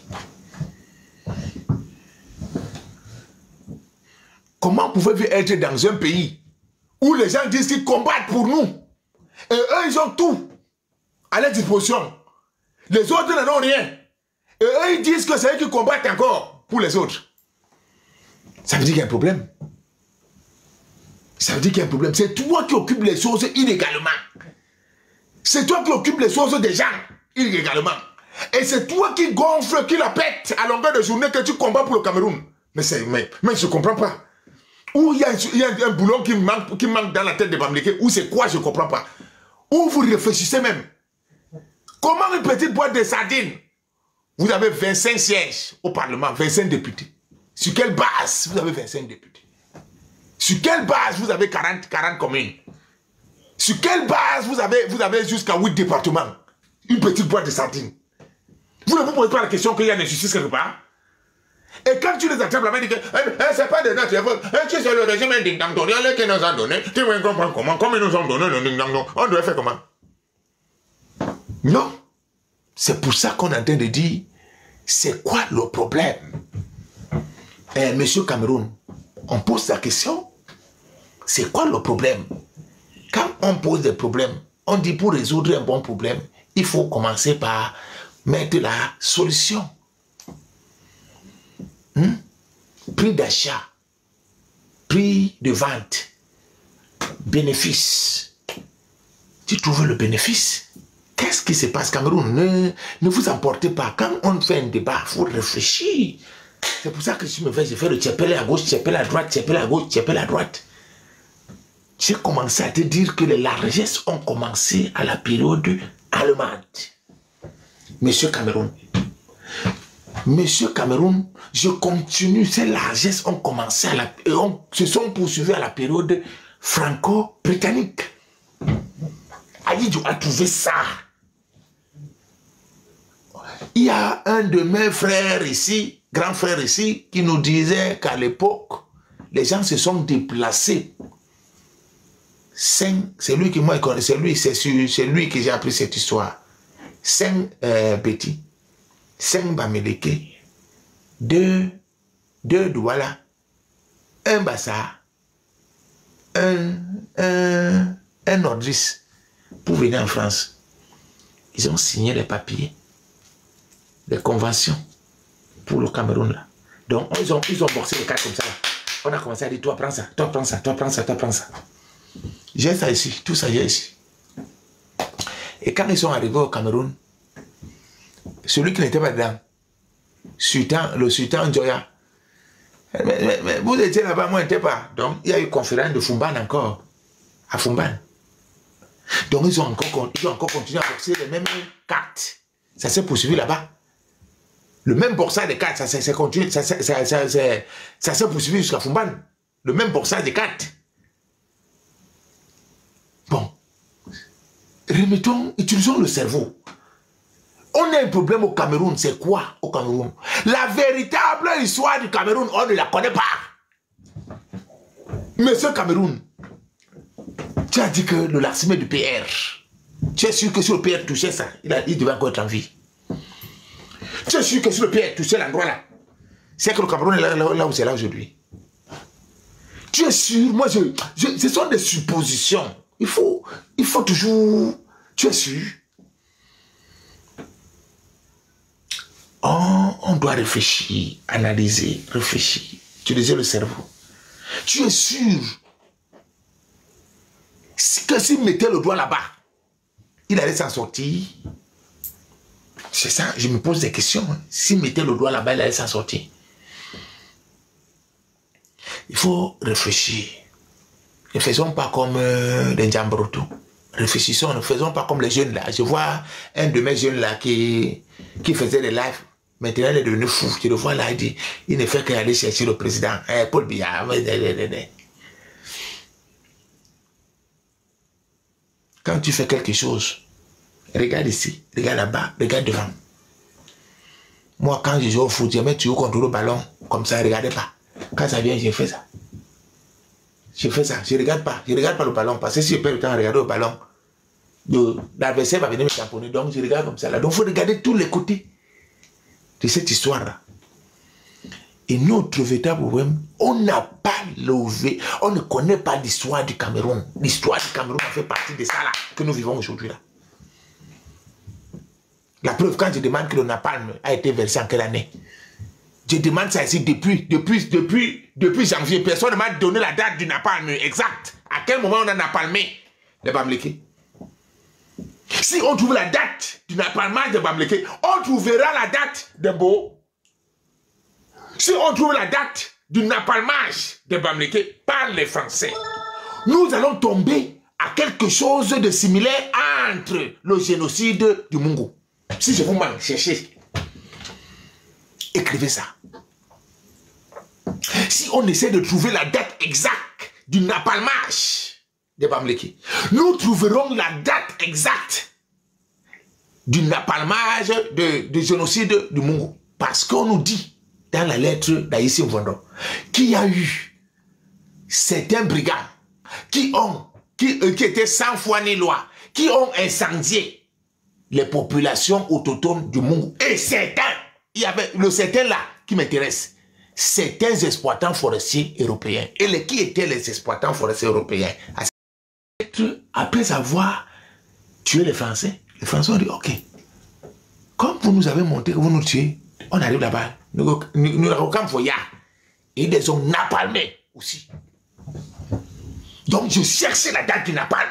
Comment pouvez-vous être dans un pays où les gens disent qu'ils combattent pour nous et eux ils ont tout à leur disposition. Les autres n'en ont rien. Et eux ils disent que c'est eux qui combattent encore pour les autres. Ça veut dire qu'il y a un problème. Ça veut dire qu'il y a un problème. C'est toi qui occupes les choses illégalement. C'est toi qui occupes les choses des gens illégalement. Et c'est toi qui gonfle, qui la pète à longueur de journée que tu combats pour le Cameroun. Mais je ne comprends pas. Où il y a un boulon qui manque dans la tête de Bamleke, ou c'est quoi, je ne comprends pas. Où vous réfléchissez même. Comment une petite boîte de sardines, vous avez 25 sièges au Parlement, 25 députés. Sur quelle base vous avez 25 députés? Sur quelle base vous avez 40 communes? Sur quelle base vous avez jusqu'à 8 départements? Une petite boîte de sardines. Vous ne vous posez pas la question qu'il y a une injustice quelque part? Et quand tu les attrapes là-bas, tu dis que c'est pas de notre faute. Tu sais, le régime est dictatorial qui nous a donné. Tu veux comprendre comment? Comme ils nous ont donné le ding-dang-dong, on doit faire comment? Non. C'est pour ça qu'on est en train de dire, c'est quoi le problème? Monsieur Cameroun, on pose la question, c'est quoi le problème? Quand on pose des problèmes, on dit pour résoudre un bon problème, il faut commencer par mettre la solution. Prix d'achat, prix de vente, bénéfice. Tu trouves le bénéfice? Qu'est-ce qui se passe, Cameroun? Ne vous emportez pas. Quand on fait un débat, il faut réfléchir. C'est pour ça que je fais le tchépelé à gauche, tchépelé à droite, tchépelé à gauche, tchépelé à droite. J'ai commencé à te dire que les largesses ont commencé à la période allemande. Monsieur Cameroun, je continue, ces largesses ont commencé se sont poursuivies à la période franco-britannique. Aïdjou a trouvé ça. Il y a un de mes frères ici, grand frère ici, qui nous disait qu'à l'époque, les gens se sont déplacés. C'est lui qui moi connais, c'est lui que j'ai appris cette histoire. 5 petits, 5 Bamileke, 2 Douala, 1 Bassa, un Nordris pour venir en France. Ils ont signé les papiers, les conventions pour le Cameroun là. Donc ils ont boxé les cartes comme ça. On a commencé à dire toi prends ça, toi prends ça, toi prends ça, toi prends ça. J'ai ça ici, tout ça j'ai ici. Et quand ils sont arrivés au Cameroun, celui qui n'était pas dedans, le sultan Njoya, mais vous étiez là-bas, moi je n'étais pas. Donc il y a eu conférence de Fumban encore, à Fumban. Donc ils ont encore continué à boxer les mêmes cartes. Ça s'est poursuivi là-bas. Le même boxage de cartes, ça s'est poursuivi jusqu'à Fumban. Le même boxage de cartes. Bon. Utilisons le cerveau. On a un problème au Cameroun, c'est quoi au Cameroun? La véritable histoire du Cameroun, on ne la connaît pas. Monsieur Cameroun, tu as dit que le lancement du PR, tu es sûr que si le PR touchait ça, il devait encore être en vie. Tu es sûr que si le PR touchait l'endroit là, c'est que le Cameroun est là où c'est là aujourd'hui. Tu es sûr? Moi, ce sont des suppositions. Il faut toujours... Tu es sûr? On doit réfléchir, analyser, réfléchir, utiliser le cerveau. Tu es sûr que s'il mettait le doigt là-bas, il allait s'en sortir? C'est ça, je me pose des questions. Hein. S'il mettait le doigt là-bas, il allait s'en sortir. Il faut réfléchir. Ne faisons pas comme les Njambroto. Réfléchissons, ne faisons pas comme les jeunes là. Je vois un de mes jeunes là qui faisait des lives. Maintenant, il est devenu fou. Je le vois là, il ne fait qu'aller chercher le président. Paul Biya. Quand tu fais quelque chose, regarde ici, regarde là-bas, regarde devant. Moi, quand je joue au foot, je mets toujours contre le ballon. Comme ça, regardez pas. Quand ça vient, je fais ça. Je fais ça. Je ne regarde pas. Je ne regarde pas le ballon. Parce que si je perds le temps à regarder le ballon, l'adversaire va venir me tamponner. Donc, je regarde comme ça. Là. Donc, il faut regarder tous les côtés de cette histoire-là. Et notre véritable problème, on n'a pas levé, on ne connaît pas l'histoire du Cameroun. L'histoire du Cameroun fait partie de ça là que nous vivons aujourd'hui là. La preuve, quand je demande que le napalm a été versé en quelle année, je demande ça ici depuis janvier. Personne ne m'a donné la date du napalm exact. À quel moment on a napalmé les Bamileke? Si on trouve la date du napalmage de Bamileke, on trouvera la date de Bo. Si on trouve la date du napalmage de Bamileke par les Français, nous allons tomber à quelque chose de similaire entre le génocide du Mungu. Si je vous demande, cherchez, écrivez ça. Si on essaie de trouver la date exacte du napalmage de Bamileke, nous trouverons la date exacte du napalmage du génocide du Mungu. Parce qu'on nous dit dans la lettre d'Aïssi Mvondo qu'il y a eu certains brigands qui étaient sans foi ni loi, qui ont incendié les populations autochtones du Mungu. Et certains, il y avait le certain là qui m'intéresse, certains exploitants forestiers européens. Et qui étaient les exploitants forestiers européens? Après avoir tué les Français ont dit, ok, comme vous nous avez montré que vous nous tuez, on arrive là-bas, nous avons comme foyer. Et ils les ont napalmés aussi. Donc je cherchais la date du napalm.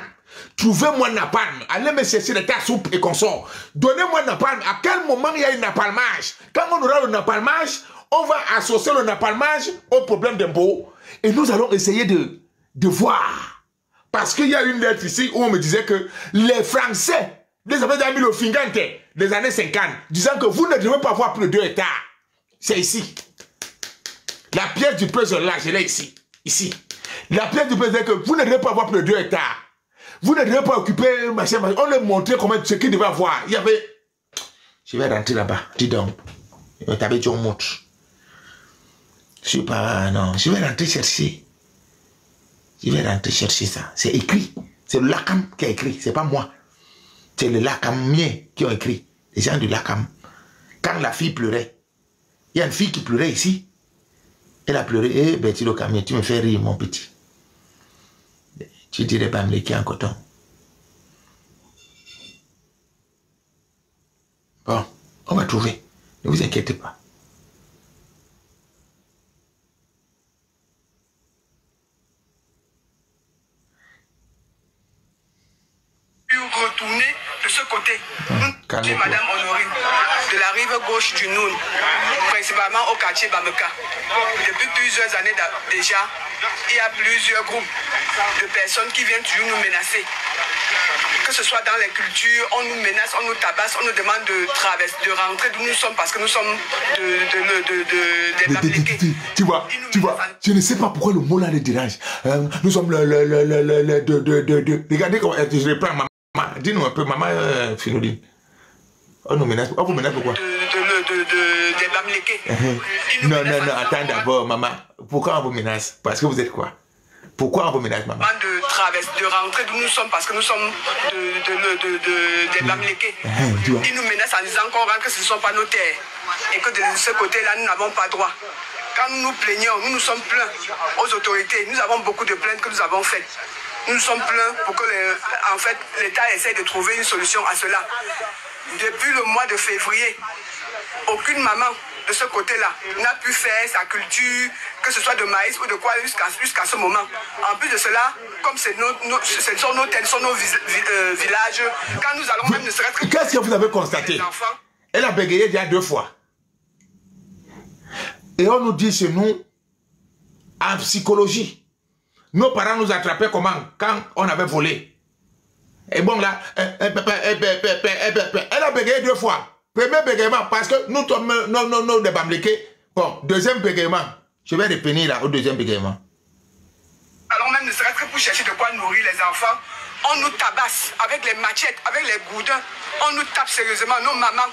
Trouvez-moi napalm. Allez me chercher les tas soupe et consort. Donnez-moi napalm. À quel moment il y a un napalmage? Quand on aura le napalmage, on va associer le napalmage au problème d'impôt. Et nous allons essayer de voir. Parce qu'il y a une lettre ici où on me disait que les Français, les avaient déjà mis le fingante des années 50, disant que vous ne devez pas avoir plus de 2 hectares. C'est ici. La pièce du puzzle là, je l'ai ici. Ici. La pièce du puzzle, c'est que vous ne devez pas avoir plus de 2 hectares. Vous ne devez pas occuper machin. On leur montrait comment ce qu'ils devaient avoir. Il y avait. Je vais rentrer là-bas. Dis donc. T'avais dit on montre. Je suis pas. Non. Je vais rentrer chercher. Je vais rentrer chercher ça. C'est écrit. C'est le Lakam qui a écrit. C'est pas moi. C'est le Lakamien qui ont écrit. Les gens du Lakam. Quand la fille pleurait. Il y a une fille qui pleurait ici. Elle a pleuré. Eh, Betty le camion, tu me fais rire, mon petit. Tu dirais Bamileke en coton. Bon, on va trouver. Ne vous inquiétez pas. Retourner de ce côté. Nous, Madame Honorine, de la rive gauche du Noun, principalement au quartier Bameka. Depuis plusieurs années déjà, il y a plusieurs groupes de personnes qui viennent toujours nous menacer. Que ce soit dans les cultures, on nous menace, on nous tabasse, on nous demande de rentrer d'où nous sommes parce que nous sommes des Bamileke. Tu vois, je ne sais pas pourquoi le mot là les dérange. Nous sommes regardez comment je reprends maman. Dis-nous un peu, maman Finodine. On nous menace. On vous menace pourquoi? Des Bamileke. Non, attends d'abord, maman. Pourquoi on vous menace? Parce que vous êtes quoi? Pourquoi on vous menace, maman? De rentrer d'où nous sommes parce que nous sommes des Bamileke. Ils nous menacent en disant qu'on rentre, que ce ne sont pas nos terres. Et que de ce côté-là, nous n'avons pas droit. Quand nous nous plaignons, nous nous sommes plaints aux autorités. Nous avons beaucoup de plaintes que nous avons faites. Nous nous sommes plaints pour que en fait, l'État essaie de trouver une solution à cela. Depuis le mois de février, aucune maman de ce côté-là n'a pu faire sa culture, que ce soit de maïs ou de quoi, jusqu'à ce moment. En plus de cela, comme ce sont nos terres, ce sont nos villages, quand nous allons même ne serait-ce que... Qu'est-ce que vous avez constaté? Elle a bégayé déjà 2 fois. Et on nous dit chez nous, en psychologie, nos parents nous attrapaient comment? Quand on avait volé. Et bon là, elle a bégayé 2 fois. Premier bégayement, parce que nous sommes nos débamléqués. Bon, deuxième bégayement. Je vais revenir là au deuxième bégayement. Alors même ne serait-ce que pour chercher de quoi nourrir les enfants, on nous tabasse avec les machettes, avec les goudins. On nous tape sérieusement, nos mamans.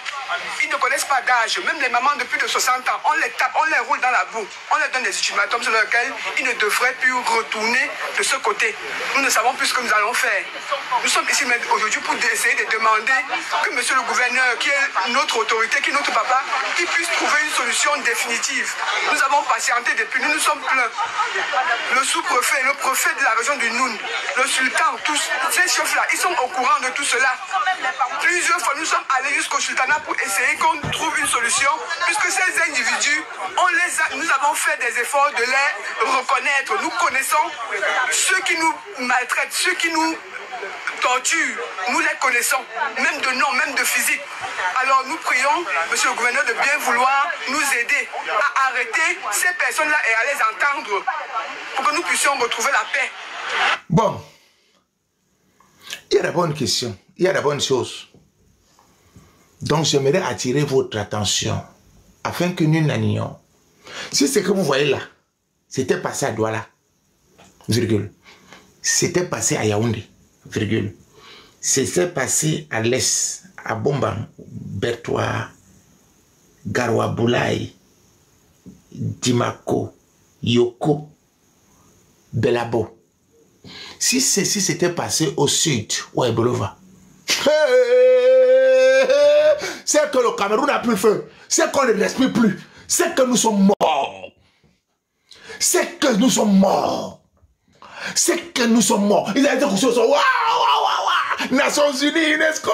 Ils ne connaissent pas d'âge. Même les mamans de plus de 60 ans, on les tape, on les roule dans la boue. On leur donne des ultimatums sur lesquels ils ne devraient plus retourner de ce côté. Nous ne savons plus ce que nous allons faire. Nous sommes ici aujourd'hui pour essayer de demander que monsieur le gouverneur, qui est notre autorité, qui est notre papa, qu'il puisse trouver une solution définitive. Nous avons patienté depuis, nous nous sommes pleins. Le sous-préfet, le préfet de la région du Noun, le sultan, tous ces chefs-là, ils sont au courant de tout cela. Plusieurs fois, nous sommes allés jusqu'au sultanat pour essayer qu'on trouve une solution, puisque ces individus, nous avons fait des efforts de les reconnaître. Nous connaissons ceux qui nous maltraitent, ceux qui nous torturent, nous les connaissons, même de nom, même de physique. Alors nous prions, monsieur le gouverneur, de bien vouloir nous aider à arrêter ces personnes-là et à les entendre pour que nous puissions retrouver la paix. Bon, il y a d'abord une question, il y a d'abord une chose. Donc j'aimerais attirer votre attention afin que nous n'annions. Si ce que vous voyez là, c'était passé à Douala, virgule. C'était passé à Yaoundé, virgule. C'était passé à l'Est, à Bombang, Bertois, Garoua Boulaye, Dimako, Yoko, Belabo. Si ceci s'était passé au sud, ou à Bolova, c'est que le Cameroun n'a plus faim, c'est qu'on ne respire plus, c'est que nous sommes morts. C'est que nous sommes morts. C'est que nous sommes morts. Il a dit que nous sommes waouh, waouh, waouh, Nations Unies, UNESCO,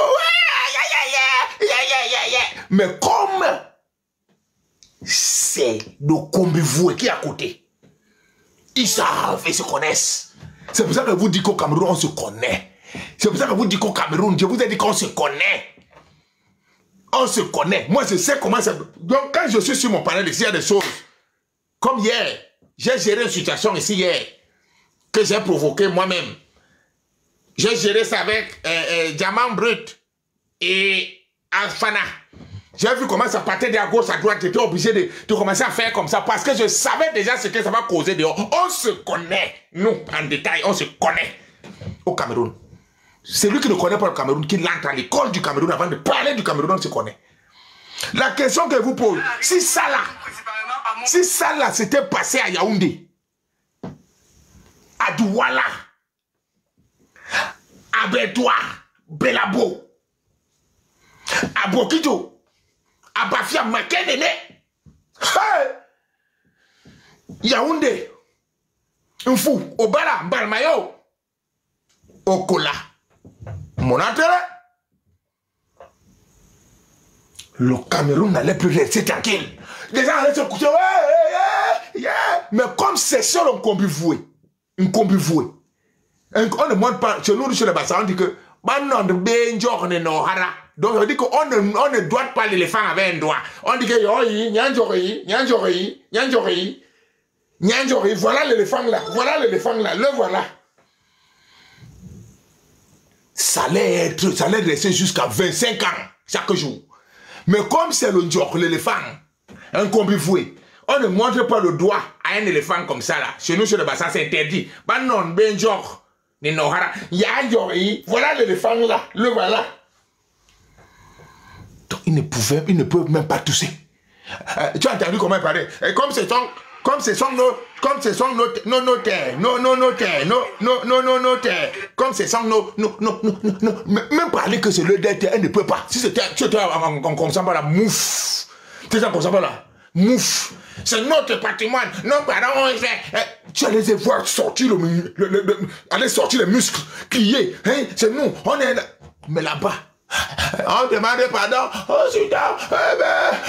mais comme c'est nos combivoués qui est à côté, ils savent et se connaissent. C'est pour ça que vous dites qu'au Cameroun, on se connaît. C'est pour ça que vous dites qu'au Cameroun, je vous ai dit qu'on se connaît. On se connaît. Moi, je sais comment ça... Donc, quand je suis sur mon panel ici, il y a des choses. Comme hier, j'ai géré une situation ici hier, que j'ai provoqué moi-même. J'ai géré ça avec Diamant Brut et Alfana. J'ai vu comment ça partait de la gauche à droite. J'étais obligé de commencer à faire comme ça parce que je savais déjà ce que ça va causer dehors. On se connaît. Nous, en détail, on se connaît. Au Cameroun. C'est lui qui ne connaît pas le Cameroun, qui l'entre à l'école du Cameroun avant de parler du Cameroun, on se connaît. La question que je vous pose, si ça là, c'était passé à Yaoundé, à Douala, à Bertois, Belabo, à Bokito, à Bafia Makenene, Yaoundé, Mfou, Obala, Balmayo, Okola, mon intérêt, le Cameroun n'allait plus rester tranquille. Les gens allaient se coucher, mais comme c'est seul un combivoué, on ne montre pas, chez nous, chez les bassins, on dit que, donc on dit qu'on ne doit pas l'éléphant avec un doigt. On dit que, Nyanjori, voilà l'éléphant là, le voilà. Ça allait rester jusqu'à 25 ans, chaque jour. Mais comme c'est le Ndjok, l'éléphant, un combivoué, on ne montre pas le doigt à un éléphant comme ça là. Chez nous, sur le bassin, c'est interdit. Banon, Benjok, Ninohara, voilà l'éléphant là, le voilà. Donc ils ne peuvent même pas tousser. Tu as entendu comment il parlait? Et comme ce sont nos terres, comme ce sont même parler que c'est le terre, elle ne peut pas. Si c'était comme ça, la mouffe. C'est ça comme ça, la mouffe. C'est notre patrimoine. Nos parents ont fait. Tu allais les voir sortir aller sortir les muscles, crier. Hein, c'est nous, on est là. Mais là-bas, On demande pardon. Oh, putain,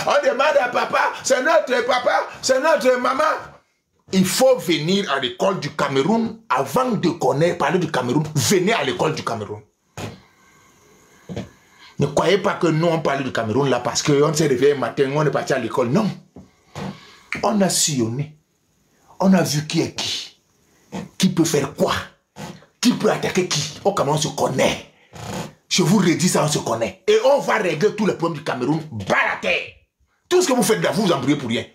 on demande à papa. C'est notre papa, c'est notre maman. Il faut venir à l'école du Cameroun avant de connaître, parler du Cameroun. Venez à l'école du Cameroun. Ne croyez pas que nous on parle du Cameroun là parce qu'on s'est réveillé un matin, on est parti à l'école. Non. On a sillonné. On a vu qui est qui peut faire quoi, qui peut attaquer qui. Au Cameroun, on se connaît. Je vous redis ça, on se connaît. Et on va régler tous les problèmes du Cameroun. Bas la terre. Tout ce que vous faites là, vous vous embrouillez pour rien.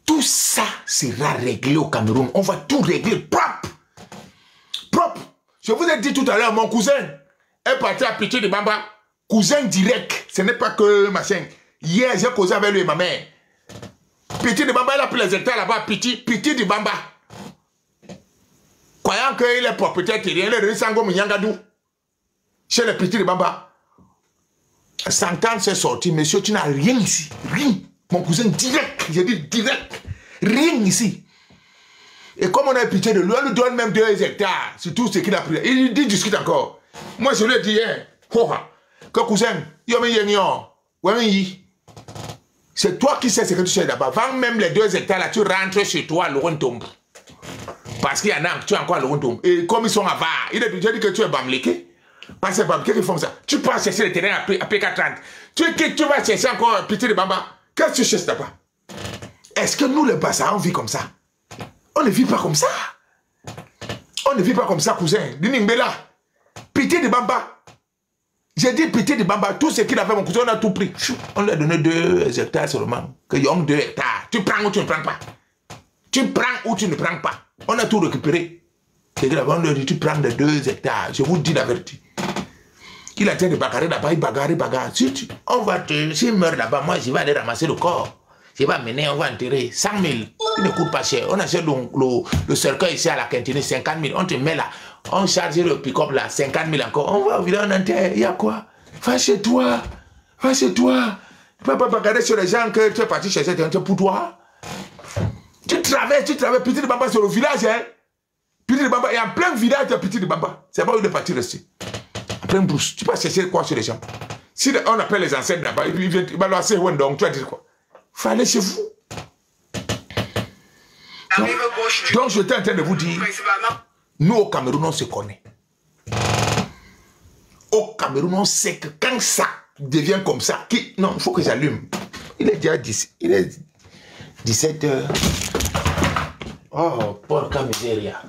Tout ça sera réglé au Cameroun. On va tout régler propre. Propre. Je vous ai dit tout à l'heure, mon cousin est parti à Petit de Bamba. Cousin direct. Ce n'est pas que machin. Hier, j'ai causé avec lui et ma mère. Petit de Bamba, il a pris les hectares là-bas. Petit de Bamba. Croyant qu'il est propriétaire terrien, il est Sango Mnyangadou. Chez le Petit de Bamba. 100 ans, c'est sorti. Monsieur, tu n'as rien ici. Rien. Mon cousin direct. J'ai dit direct. Rien ici. Et comme on a pitié de lui, on lui donne même 2 hectares sur tout ce qu'il a pris. Il dit discute encore. Moi, je lui ai dit hier, que cousin, c'est toi qui sais ce que tu sais là-bas. Vends même les 2 hectares là, tu rentres chez toi à Lorentombe. Parce qu'il y en a, tu es encore à Lorentombe. Et comme ils sont avares, il a dit que tu es bamléqué. Parce que c'est bamléqué qui font ça. Tu peux chercher le terrain à PK30. Tu vas chercher encore Petit de Bamba. Qu'est-ce que tu cherches là-bas? Est-ce que nous, les Bassa, on vit comme ça? On ne vit pas comme ça. On ne vit pas comme ça, cousin. Dinimbela. Petit de Bamba. J'ai dit Petit de Bamba. Tout ce qu'il avait, mon cousin, on a tout pris. On lui a donné 2 hectares seulement. Que y a 2 hectares. Tu prends ou tu ne prends pas. Tu prends ou tu ne prends pas. On a tout récupéré. C'est que là-bas, on lui a dit, tu prends les 2 hectares. Je vous dis la vérité. Il a été de bagarrer là-bas, il bagarre. Si on va te, s'il meurt là-bas, moi, je vais aller ramasser le corps. Je vais mener, on va enterrer 100 000. Il ne coûte pas cher. On achète le cercueil ici à la cantine, 50 000. On te met là. On charge le pick-up là, 50 000 encore. On va au village, on enterre. Il y a quoi? Va chez toi. Va chez toi. Tu ne peux pas bagarrer sur les gens que tu es parti chercher pour toi. Tu travailles. Petit de Bamba sur le village, hein. Petit de Bamba, il y a en plein village de Petit de Bamba. C'est pas où il est parti rester. Plein brousse. Tu vas chercher quoi sur les gens? Si on appelle les ancêtres là-bas, il va leur dire, donc tu vas dire quoi? Il faut aller chez vous. Donc je suis en train de vous dire, nous au Cameroun, on se connaît. Au Cameroun, on sait que quand ça devient comme ça, non, il faut que j'allume. Il est déjà 10, il est 17 h. Oh, porca miseria.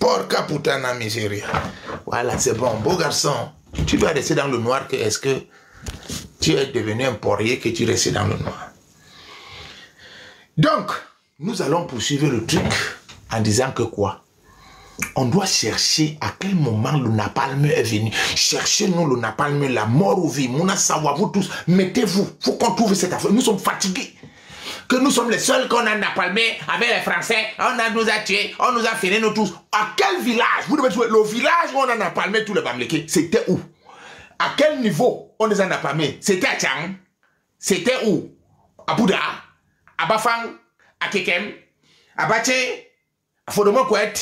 Porca putana miseria. Voilà, c'est bon. Beau garçon. Tu dois rester dans le noir. Est-ce que tu es devenu un porrier que tu restes dans le noir? Donc, nous allons poursuivre le truc en disant que quoi? On doit chercher à quel moment le napalm est venu. Cherchez-nous le napalm, la mort ou vie. Mouna savoir, vous tous, mettez-vous. Il faut qu'on trouve cette affaire. Nous sommes fatigués. Que nous sommes les seuls qu'on a napalmé avec les Français. On nous a tués, on nous a fini nous tous. À quel village? Vous devez trouver le village où on a napalmé tous les Bamlékés. C'était où? À quel niveau on les a napalmés? C'était à Tchang. C'était où? À Bouddha, à Bafang, à Kekem, à Baché, à Fodomokouet,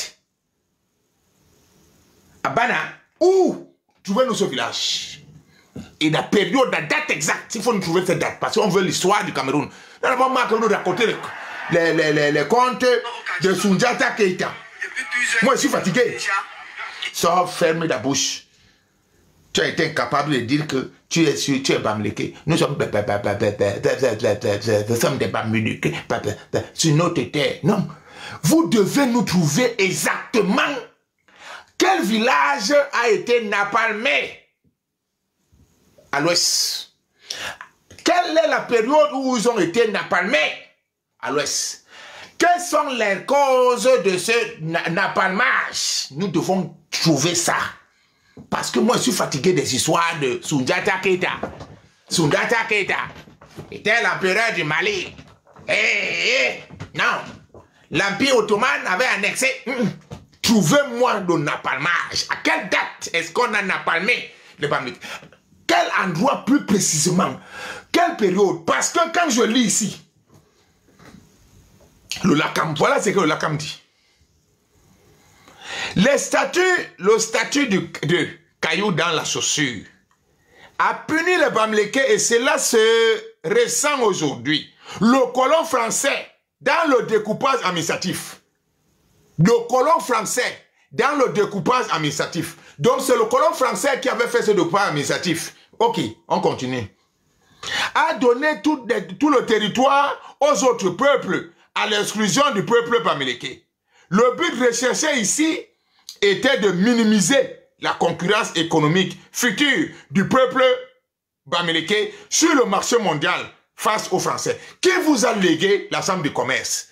à Bana. Où trouvez-nous ce village? Et la période, la date exacte, il faut nous trouver cette date. Parce qu'on veut l'histoire du Cameroun. Nous n'avons pas nous raconter les contes de Soundiata Keita. Moi, je suis fatigué. Sors, ferme la bouche. Tu as été incapable de dire que tu es Bamléké. Nous sommes des Bamléké sur notre terre. Non. Vous devez nous trouver exactement quel village a été napalmé à l'ouest. Quelle est la période où ils ont été napalmés à l'ouest? Quelles sont les causes de ce napalmage? Nous devons trouver ça. Parce que moi, je suis fatigué des histoires de Soundiata Keita. Soundiata Keita était l'empereur du Mali. Non. L'Empire ottoman avait annexé. Trouvez-moi le napalmage. À quelle date est-ce qu'on a napalmé le Bamléké? Quel endroit plus précisément? Quelle période? Parce que quand je lis ici, le Lakam, voilà ce que le Lakam dit. Le statut de caillou dans la chaussure a puni les Bamileke et cela se ressent aujourd'hui. Le colon français, dans le découpage administratif. Le colon français, dans le découpage administratif. Donc c'est le colon français qui avait fait ce découpage administratif. Ok, on continue. A donné tout le territoire aux autres peuples, à l'exclusion du peuple Bamileke. Le but recherché ici était de minimiser la concurrence économique future du peuple Bamileke sur le marché mondial face aux Français. Qui vous a légué la Chambre de commerce?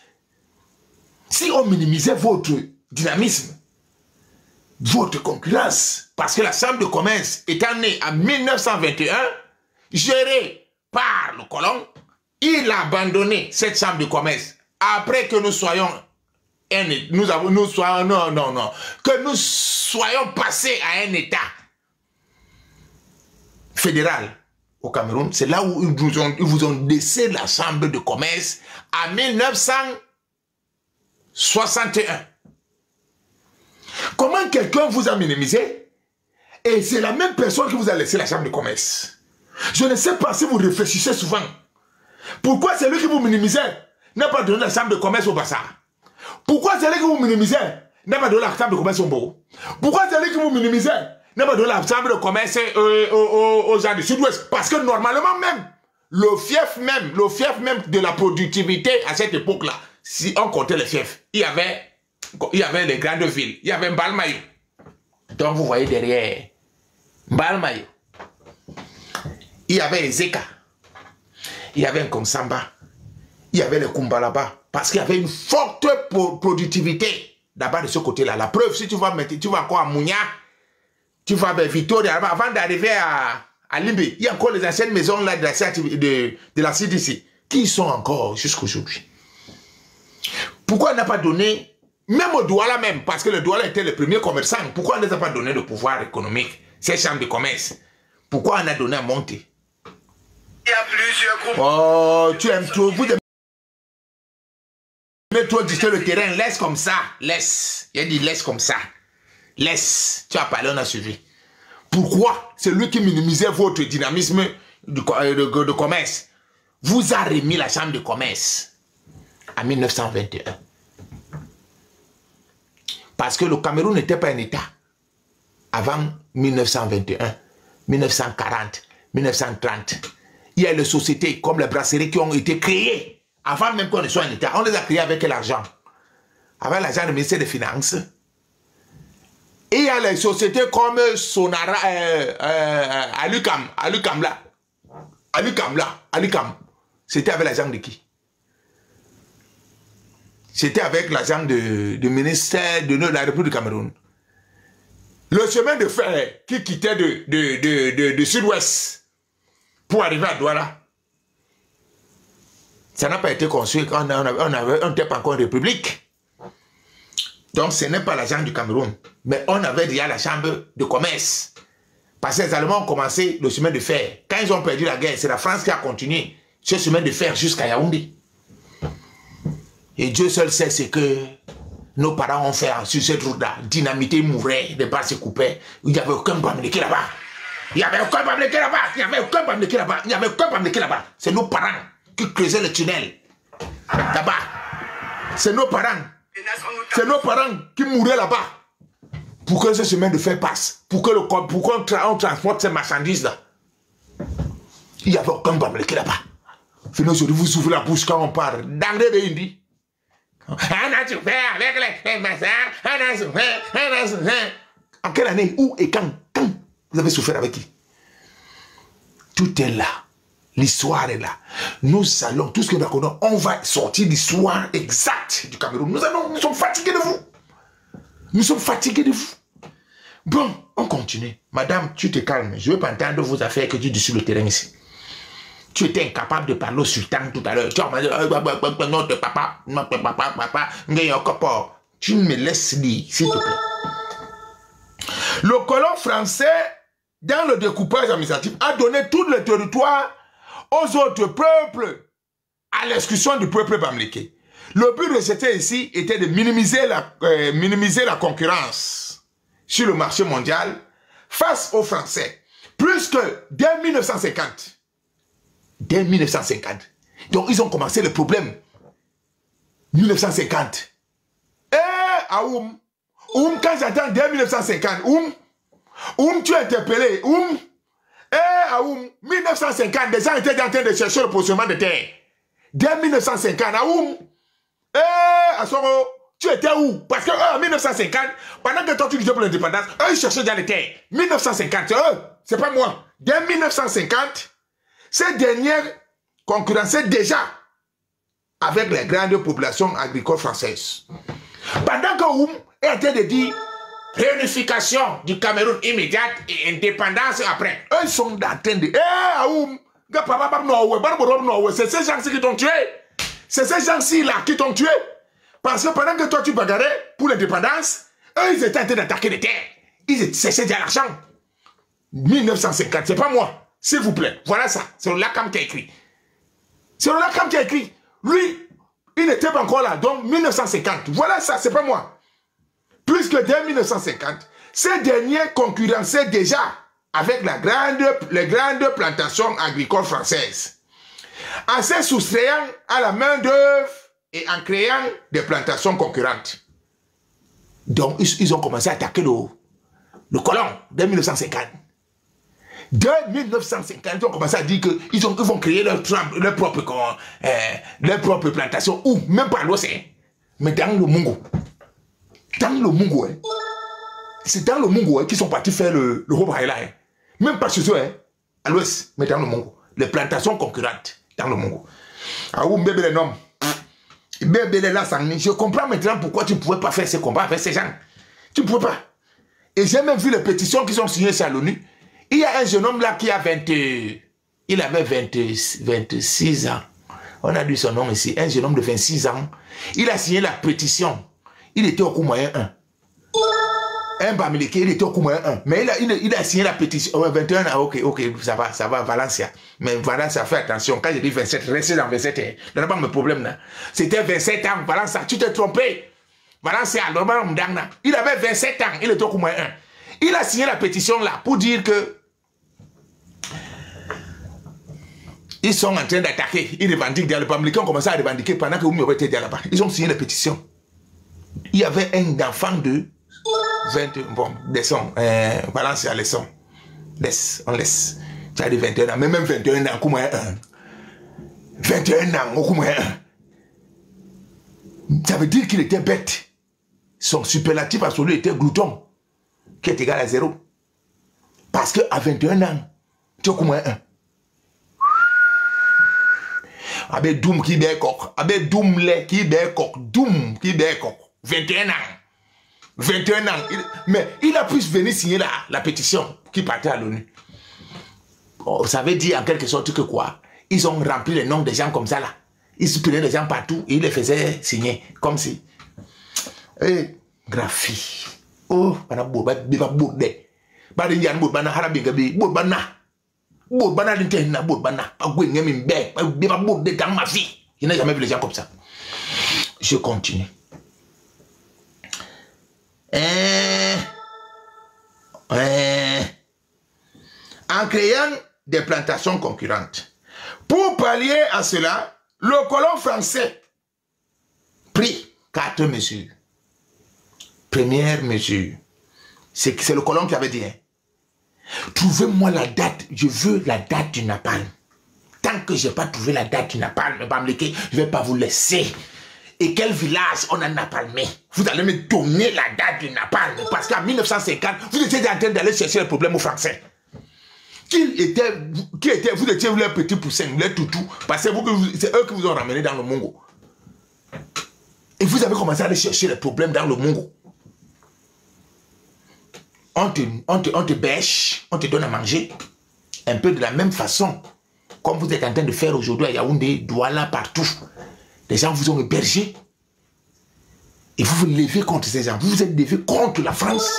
Si on minimisait votre dynamisme, votre concurrence, parce que la Chambre de commerce étant née en 1921, gérée par le colon, il a abandonné cette Chambre de commerce après que nous soyons que nous soyons passés à un État fédéral au Cameroun. C'est là où ils vous ont laissé la Chambre de commerce en 1961. Comment quelqu'un vous a minimisé et c'est la même personne qui vous a laissé la Chambre de commerce? Je ne sais pas si vous réfléchissez souvent. Pourquoi celui qui vous minimisait n'a pas donné la Chambre de commerce au Bassar? Pourquoi celui qui vous minimisait n'a pas donné la Chambre de commerce au Bourg? Pourquoi celui qui vous minimisait n'a pas donné la Chambre de commerce aux gens du Sud-Ouest? Parce que normalement même, le fief même de la productivité à cette époque-là, si on comptait les fiefs, il y avait les grandes villes, il y avait Mbalmayo. Donc vous voyez derrière Mbalmayo, il y avait Ezeka, il y avait Nkonsamba, il y avait le Kumbalaba, parce qu'il y avait une forte productivité d'abord de ce côté-là. La preuve, si tu vas encore à Mounia, tu vas vers Victoria, avant d'arriver à Limbe, il y a encore les anciennes maisons là de la CDC qui sont encore jusqu'aujourd'hui. Pourquoi on n'a pas donné, même au Douala même, parce que le Douala était le premier commerçant, pourquoi on n'a pas donné le pouvoir économique, ces chambres de commerce? Pourquoi on a donné à monter? Il y a plusieurs groupes. Oh, tu aimes trop. Vous aimez trop discuter le terrain. Laisse comme ça. Laisse. Il a dit laisse comme ça. Laisse. Tu as parlé, on a suivi. Pourquoi? C'est lui qui minimisait votre dynamisme de commerce. Vous a remis la Chambre de commerce en 1921. Parce que le Cameroun n'était pas un État avant 1921, 1940, 1930. Il y a les sociétés comme les brasseries qui ont été créées avant même qu'on ne soit un État. On les a créées avec l'argent. Avec l'argent du ministère des Finances. Et il y a les sociétés comme Sonara, Alucam. C'était avec l'argent de qui? C'était avec l'argent du ministère de la République du Cameroun. Le chemin de fer qui quittait de Sud-Ouest pour arriver à Douala, ça n'a pas été construit quand on n'était pas encore en République. Donc ce n'est pas l'argent du Cameroun. Mais on avait déjà la Chambre de commerce. Parce que les Allemands ont commencé le chemin de fer. Quand ils ont perdu la guerre, c'est la France qui a continué ce chemin de fer jusqu'à Yaoundé. Et Dieu seul sait ce que nos parents ont fait sur cette route-là. Dynamité, mourait, les bras se coupaient. Il n'y avait aucun Bamileke là-bas. Il n'y avait aucun Bamileke là-bas. Il n'y avait aucun Bamileke là-bas. Il n'y avait aucun Bamileke là-bas. C'est nos parents qui creusaient le tunnel. Là-bas. C'est nos parents. C'est nos parents qui mouraient là-bas. Pour que ce chemin de fer passe. Pour qu'on transporte ces marchandises-là. Il n'y avait aucun Bamileke là-bas. Aujourd'hui, vous ouvrez la bouche quand on parle. D'André Béindi. On a souffert avec les massacres. On a souffert. En quelle année? Où et quand? Quand vous avez souffert avec qui? Tout est là. L'histoire est là. Nous allons, tout ce que nous connaissons, on va sortir l'histoire exacte du Cameroun. Nous sommes fatigués de vous. Nous sommes fatigués de vous. Bon, on continue. Madame, tu te calmes. Je ne veux pas entendre vos affaires que tu dis sur le terrain ici. Tu étais incapable de parler au sultan tout à l'heure. Tu m'as dit, notre papa, tu me laisses lire, s'il te plaît. Le colon français, dans le découpage administratif, a donné tout le territoire aux autres peuples, à l'exclusion du peuple Bamileke. Le but de c'était ici était de minimiser la concurrence sur le marché mondial face aux Français. Plus que dès 1950. Dès 1950. Donc, ils ont commencé le problème. 1950. Aoum, quand j'attends dès 1950, tu es interpellé, Aoum, 1950, des gens étaient en train de chercher le positionnement de terre. Dès 1950, Aoum, Asoro, tu étais où? Parce que en 1950, pendant que toi tu disais pour l'indépendance, eux ils cherchaient dans les terres. 1950, c'est eux, c'est pas moi. Dès 1950, ces dernières concurrençaient déjà avec les grandes populations agricoles françaises. Pendant que Oum est en train de dire réunification du Cameroun immédiate et indépendance après, eux ils sont en train de Aoum, c'est ces gens-ci qui t'ont tué. C'est ces gens-ci là qui t'ont tué. Parce que pendant que toi tu bagarrais pour l'indépendance, eux ils étaient en train d'attaquer les terres. Ils cherchaient déjà l'argent. 1950, c'est pas moi. S'il vous plaît, voilà ça. C'est le Lacam qui a écrit. C'est le Lacam qui a écrit. Lui, il n'était pas encore là. Donc 1950, voilà ça, c'est pas moi. Plus que dès 1950, ces derniers concurrençaient déjà avec les grandes plantations agricoles françaises. En se soustrayant à la main d'œuvre et en créant des plantations concurrentes. Donc, ils ont commencé à attaquer le colon dès 1950. Dès 1950, ils ont commencé à dire qu'ils vont créer leur propre plantation, ou même pas à l'Océan, mais dans le Mungo. Dans le Mungo, hein. C'est dans le Mungo hein, qu'ils sont partis faire le Hobaïla. Hein. Même pas chez eux, hein, à l'ouest, mais dans le Mungo. Les plantations concurrentes dans le Mungo. Ah, où bébé les noms. Je comprends maintenant pourquoi tu ne pouvais pas faire ces combats avec ces gens. Tu ne pouvais pas. Et j'ai même vu les pétitions qui sont signées à l'ONU. Il y a un jeune homme là qui a il avait 26 ans. On a dit son nom ici. Un jeune homme de 26 ans. Il a signé la pétition. Il était au coup moyen 1. Un Bamileke, il était au coup moyen 1. Mais il a signé la pétition. 21 ans, ok, ça va, Valencia. Mais Valencia, fais attention. Quand je dis 27, restez dans 27 ans. Il n'y a pas de problème là. C'était 27 ans, Valencia. Tu t'es trompé. Valencia, il avait 27 ans. Il était au coup moyen 1. Il a signé la pétition là pour dire que ils sont en train d'attaquer. Ils revendiquent. Les Bamileke ont commencé à revendiquer pendant que Oumio était là-bas. Ils ont signé la pétition. Il y avait un enfant de 20, bon, laissons, Valencia, laissons. On laisse. Tu as dit 21 ans, mais même 21 ans, comment 1. 21 ans, comment 1. Ça veut dire qu'il était bête. Son superlatif absolu était glouton, qui est égal à 0. Parce qu'à 21 ans, tu as comment 1. Avec Doum qui bécoque, avec Doum qui bécoque, Doum qui bécoque, 21 ans. 21 ans. Mais il a pu venir signer la pétition qui partait à l'ONU. Oh, ça veut dire en quelque sorte que quoi? Ils ont rempli les noms des gens comme ça là. Ils prenaient les gens partout et ils les faisaient signer. Comme si. Eh, graphie. Oh, on a beau, biba boudé. Badi yan boudbana harabigabi, boudbana. Boudbana l'interne, boudbana. Agoué n'yamimbe, biba boudé dans ma vie. Je n'ai jamais vu les gens comme ça. Je continue. En créant des plantations concurrentes. Pour pallier à cela, le colon français prit 4 mesures. Première mesure, c'est le colon qui avait dit, hein, trouvez-moi la date, je veux la date du napalm. Tant que je n'ai pas trouvé la date du napalm, je ne vais pas vous laisser. Et quel village on a napalmé? Vous allez me donner la date du napalm. Parce qu'en 1950, vous étiez en train d'aller chercher le problème aux Français. Vous étiez leur petit poussin, leur toutou. Parce que c'est eux qui vous ont ramené dans le Mungo. Et vous avez commencé à aller chercher les problèmes dans le Mungo. On te bêche, on te donne à manger. Un peu de la même façon. Comme vous êtes en train de faire aujourd'hui à Yaoundé, Douala, partout. Les gens vous ont hébergé. Et vous vous levez contre ces gens. Vous vous êtes levé contre la France.